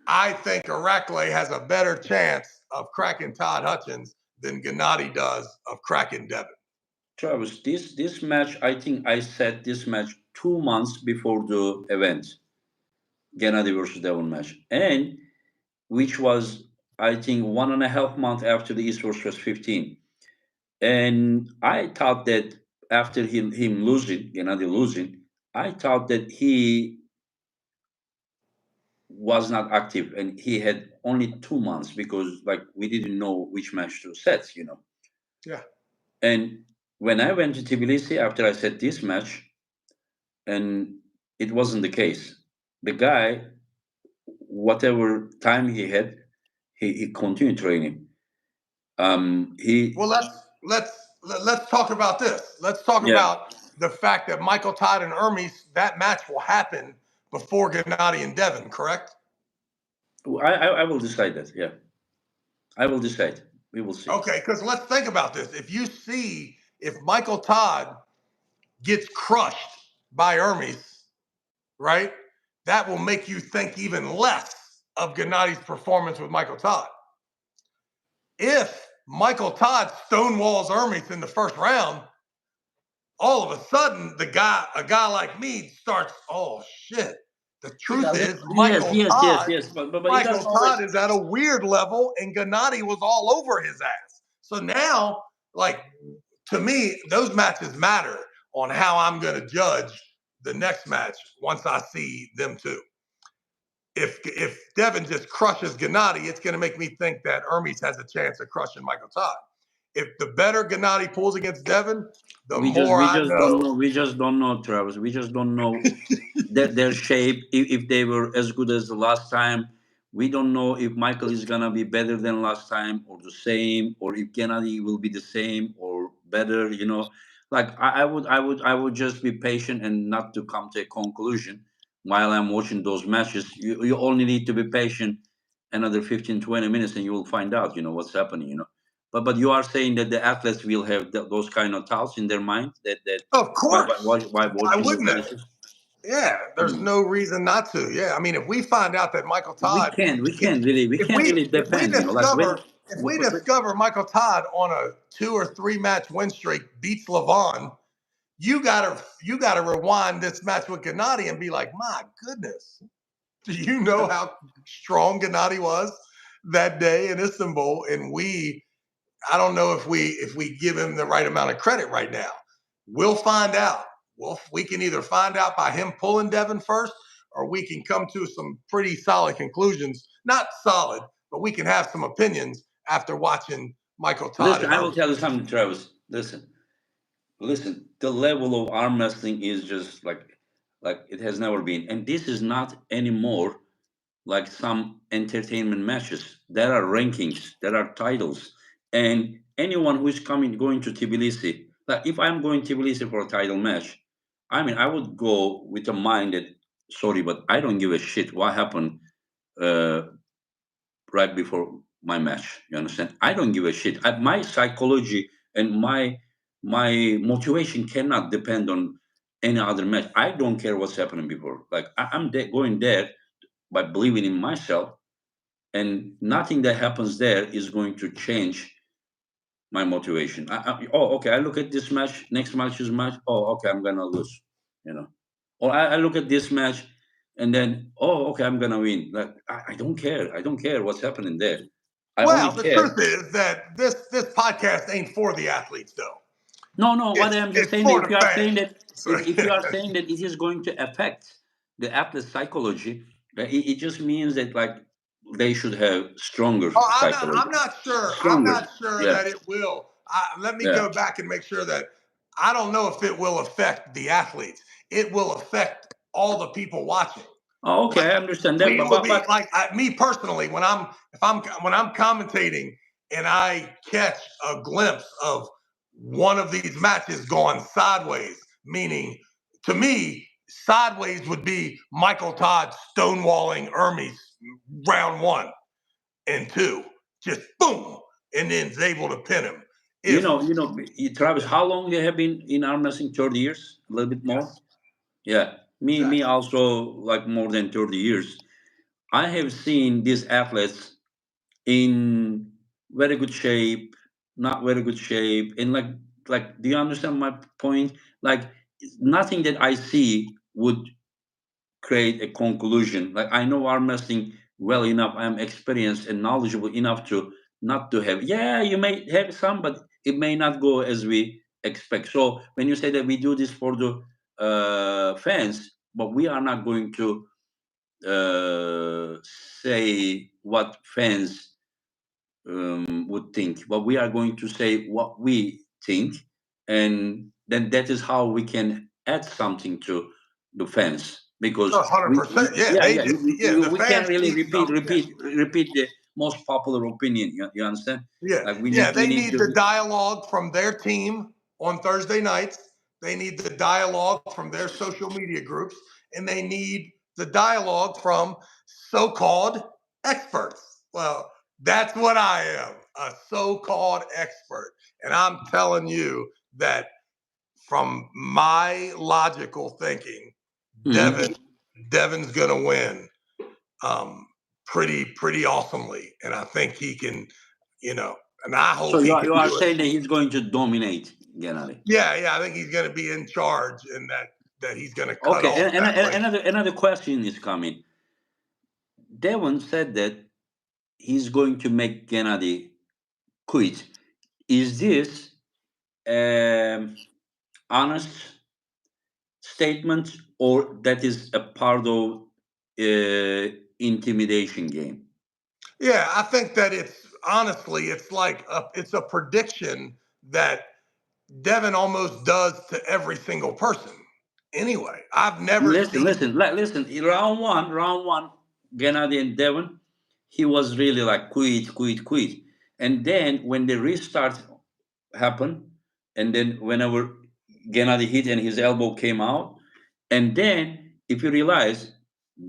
I think Iraqi has a better chance of cracking Todd Hutchins than Gennady does of cracking Devin. Travis, this match, I think I set this match 2 months before the event, Gennady versus Devon match, and which was I think 1.5 months after the East vs 15. And I thought that after him losing, Gennady losing, I thought that he was not active and he had only 2 months because like we didn't know which match to set, Yeah. And when I went to Tbilisi after I set this match, and it wasn't the case. The guy, whatever time he had, he continued training. Well, He let's talk about this. Let's talk Yeah. about the fact that Michael Todd and Hermes, that match will happen before Gennady and Devin, correct? I will decide that. Yeah, I will decide. We will see. Okay, because let's think about this. If Michael Todd gets crushed by Hermes, right, that will make you think even less of Gennady's performance with Michael Todd. If Michael Todd stonewalls Hermes in the first round, all of a sudden a guy like me starts, oh shit. The truth is Yes, yes, yes, yes. But it Michael doesn't always. Todd is at a weird level and Gennady was all over his ass. So now, like, to me, those matches matter on how I'm gonna judge the next match once I see them two. If Devin just crushes Gennady, it's going to make me think that Hermes has a chance of crushing Michael Todd. If the better Gennady pulls against Devin, the more We I just don't know. know. We just don't know, Travis. We just don't know their shape. If they were as good as the last time, we don't know if Michael is gonna be better than last time or the same, or if Gennady will be the same or better. Like I would just be patient and not to come to a conclusion while I'm watching those matches. You only need to be patient another 15, 20 minutes, and you will find out. What's happening. But you are saying that the athletes will have those kind of thoughts in their mind that Of course. why Why watching those wouldn't it? matches. Yeah, there's Hmm. no reason not to. Yeah, I mean, if we find out that Michael We Todd, can't we if can't really we if can't we really if we depend. Like when discover if we discover Michael Todd on a 2 or 3 match win streak beats Levon, you gotta rewind this match with Gennady and be like, my goodness, do you know how strong Gennady was that day in Istanbul? And I don't know if we give him the right amount of credit right now. We'll find out. We can either find out by him pulling Devin first, or we can come to some pretty solid conclusions. Not solid, but we can have some opinions after watching Michael Todd listen, and I will Herman. tell you something, Travis. Listen. The level of arm wrestling is just like it has never been, and this is not anymore like some entertainment matches. There are rankings, there are titles, and anyone who is going to Tbilisi, like if I'm going Tbilisi for a title match, I mean I would go with a mind that sorry, but I don't give a shit what happened uh, right before my match. You understand? I don't give a shit. My psychology and my motivation cannot depend on any other match. I don't care what's happening before. Like going there by believing in myself, and nothing that happens there is going to change my motivation. Oh, okay. I look at this match. Next match is match. Oh, okay. I'm gonna lose. You know. Or I look at this match, and then oh, okay. I'm gonna win. Like I don't care. I don't care what's happening there. I only Well, the care. truth is that this podcast ain't for the athletes, though. No, no. What It's I'm just it's saying, for if the you are saying fans. that, So, if you are saying that it is going to affect the athlete's psychology, it just means that like they should have stronger oh, I'm not. psychology. I'm not sure. I'm Stronger. not sure Yeah. that it will. Let me Yeah. go back and make sure that I don't know if it will affect the athletes. It will affect all the people watching. Oh, okay, Like I understand that, we will be but like me personally when I'm commentating and I catch a glimpse of one of these matches going sideways, meaning to me sideways would be Michael Todd stonewalling Hermes round 1 and 2, just boom, and then is able to pin him. If Travis, how long you have been in arm wrestling? 30 years, a little bit more. Yes, Yeah, me exactly. also like more than 30 years. I have seen these athletes in very good shape, not very good shape, and do you understand my point? Like nothing that I see would create a conclusion. Like I know arm wrestling well enough. I'm experienced and knowledgeable enough to not to have. Yeah, you may have some, but it may not go as we expect. So when you say that we do this for the fans, but we are not going to say what fans would think, but we are going to say what we think, and then that is how we can add something to the fans, because 100%. Yeah, yeah, they yeah, just the we can't fans really need some. repeat the most popular opinion. You understand? Yeah, Like yeah, we they need need the to. dialogue from their team on Thursday nights. They need the dialogue from their social media groups, and they need the dialogue from so-called experts. Well, that's what I am, a so-called expert. And I'm telling you that from my logical thinking, Mhm. Devin, Devin's gonna win um, pretty awesomely, and I think he can, you know, and I So hope he can you are do it. saying that he's going to dominate Gennady. Yeah, yeah, I think he's going to be in charge, and that he's going to cut Okay, off that place. another question is coming. Devon said that he's going to make Gennady quit. Is this honest statement, or that is a part of intimidation game? Yeah, I think that it's honestly, it's like it's a prediction that Devin almost does to every single person. Anyway, I've never Listen, seen. listen. In round one, Gennady and Devon, he was really like quit. And then when the restart happened, and then whenever Gennady hit and his elbow came out, and then if you realize,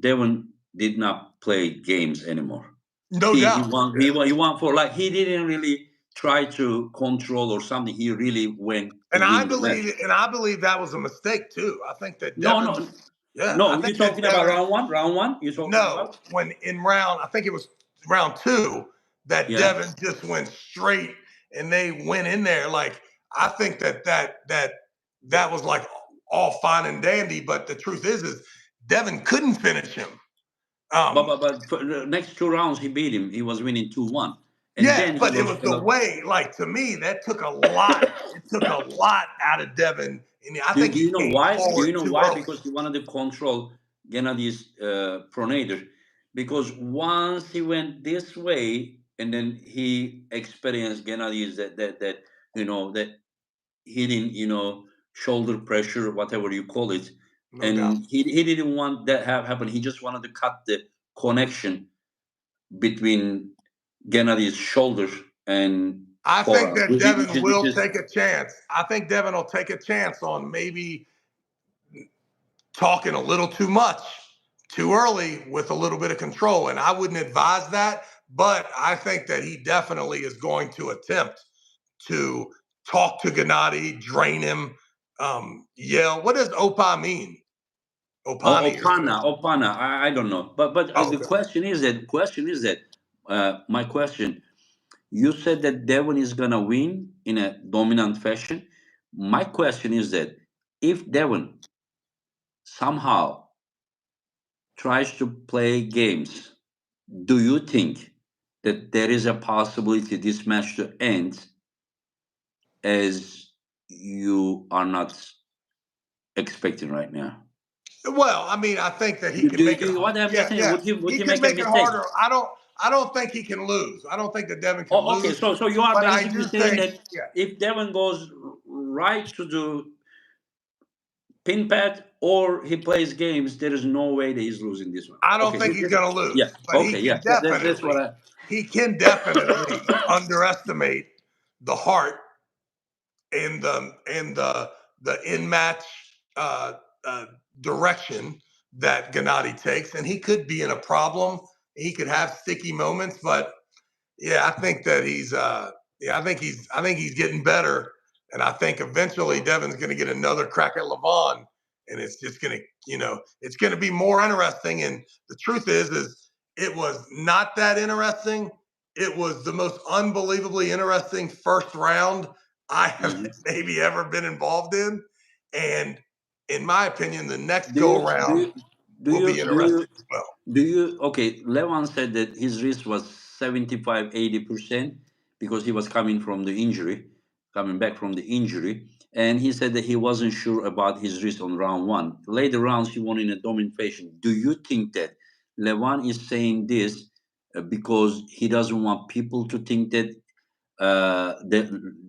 Devon did not play games anymore. No doubt. He won for, like, he didn't really try to control or something. He really went to win the match. And I believe that was a mistake too. I think that No, Devin's. no, Yeah, I no. You're think that talking about Devin. round one. Round one. You're talking No, about. when in round, I think it was round two, that Yeah. Devin just went straight and they went in there. Like I think that was like all fine and dandy, but the truth is Devin couldn't finish him. Um, But for the next two rounds, he beat him. He was winning 2-1, and yeah, then he but it was was the way. Like to me, that took a lot. It took a lot out of Devin, and I think Do he you know came why? Do you forward know too why? early. Because he wanted to control Gennady's pronator. Because once he went this way, and then he experienced Gennady's that that hitting, shoulder pressure, whatever you call it, No doubt. and he didn't want that happen. He just wanted to cut the connection between Gennady's shoulder and I think forearm, that Devin which will is take a chance. I think Devin will take a chance on maybe talking a little too much too early with a little bit of control. And I wouldn't advise that, but I think that he definitely is going to attempt to talk to Gennady, drain him, yell. What does Opa mean? Opani or whatever. Opana. I don't know, but Oh, the okay. question is that my question. You said that Devon is gonna win in a dominant fashion. My question is that if Devon somehow tries to play games, do you think that there is a possibility this match to end as you are not expecting right now? Well, I mean, I think that he can make it. What I'm just Yeah, saying, yeah. would He he can make a make it mistake? harder. I don't think he can lose. I don't think that Devin can Oh, okay. lose. So you are But I basically do saying think, that yeah, if Devon goes right to the pin pad or he plays games, there is no way that he's losing this one. I don't Okay. think he's going to Yeah. lose, but Okay. Yeah. That's what I. he can definitely underestimate the heart and the in match uh, uh, direction that Gennady takes, and he could be in a problem. He could have sticky moments, but yeah, I think that he's I think he's getting better, and I think eventually Devin's going to get another crack at Levon, and it's just going to it's going to be more interesting. And the truth is it was not that interesting. It was the most unbelievably interesting first round I have Mhm. maybe ever been involved in, and in my opinion, the next Do go you do around you do will you be do interesting you as well. do you? Okay. Levan said that his risk was 75-80% because he was coming back from the injury. and he said that he wasn't sure about his wrist on round one. Later rounds, he won in a dominant fashion. Do you think that Levan is saying this because he doesn't want people to think that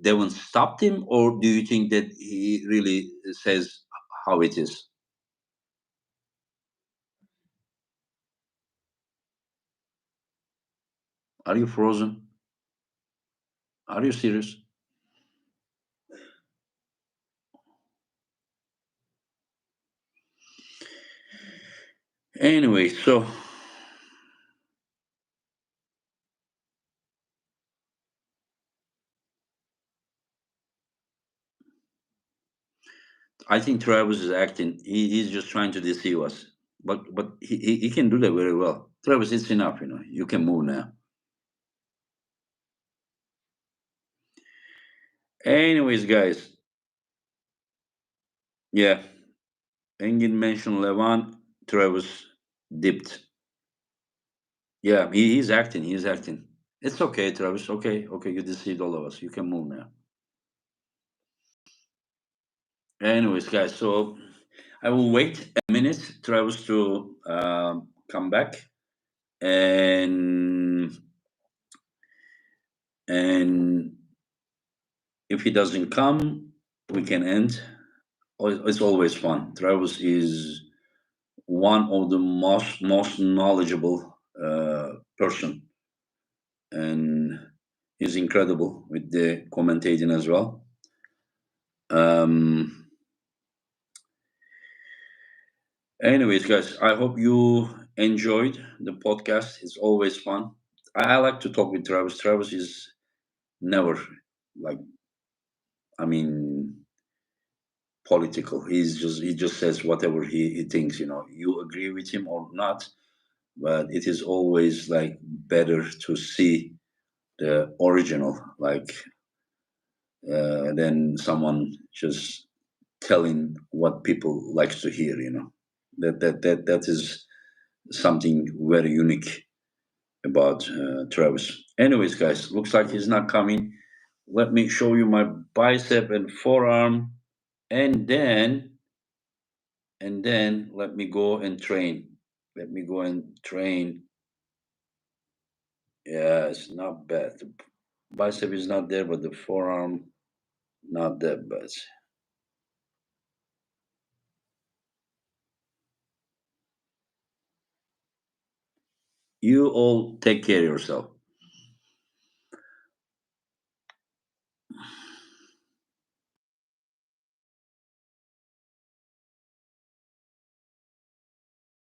Devin stopped him, or do you think that he really says how it is? Are you frozen? Are you serious? Anyway, so I think Travis is acting. He's just trying to deceive us. But he can do that very well. Travis, it's enough, you know. You can move now. Anyways, guys, yeah. Engin mentioned Levan. Travis dipped. Yeah, he's acting. He's acting. It's okay, Travis. Okay, okay. You deceived all of us. You can move now. Anyways, guys, so I will wait a minute, Travis, to come back, and and if he doesn't come, we can end. It's always fun. Travis is one of the most knowledgeable person, and he's incredible with the commentating as well. Um, Anyways, guys, I hope you enjoyed the podcast. It's always fun. I like to talk with Travis. Travis is never like, I mean, political. He just says whatever he thinks. You know, you agree with him or not, but it is always like better to see the original, like than someone just telling what people likes to hear. You know, that is something very unique about Travis. Anyways, guys, looks like he's not coming. Let me show you my bicep and forearm, and then let me go and train. Let me go and train. Yeah, it's not bad. The bicep is not there, but the forearm not that bad. You all take care of yourself.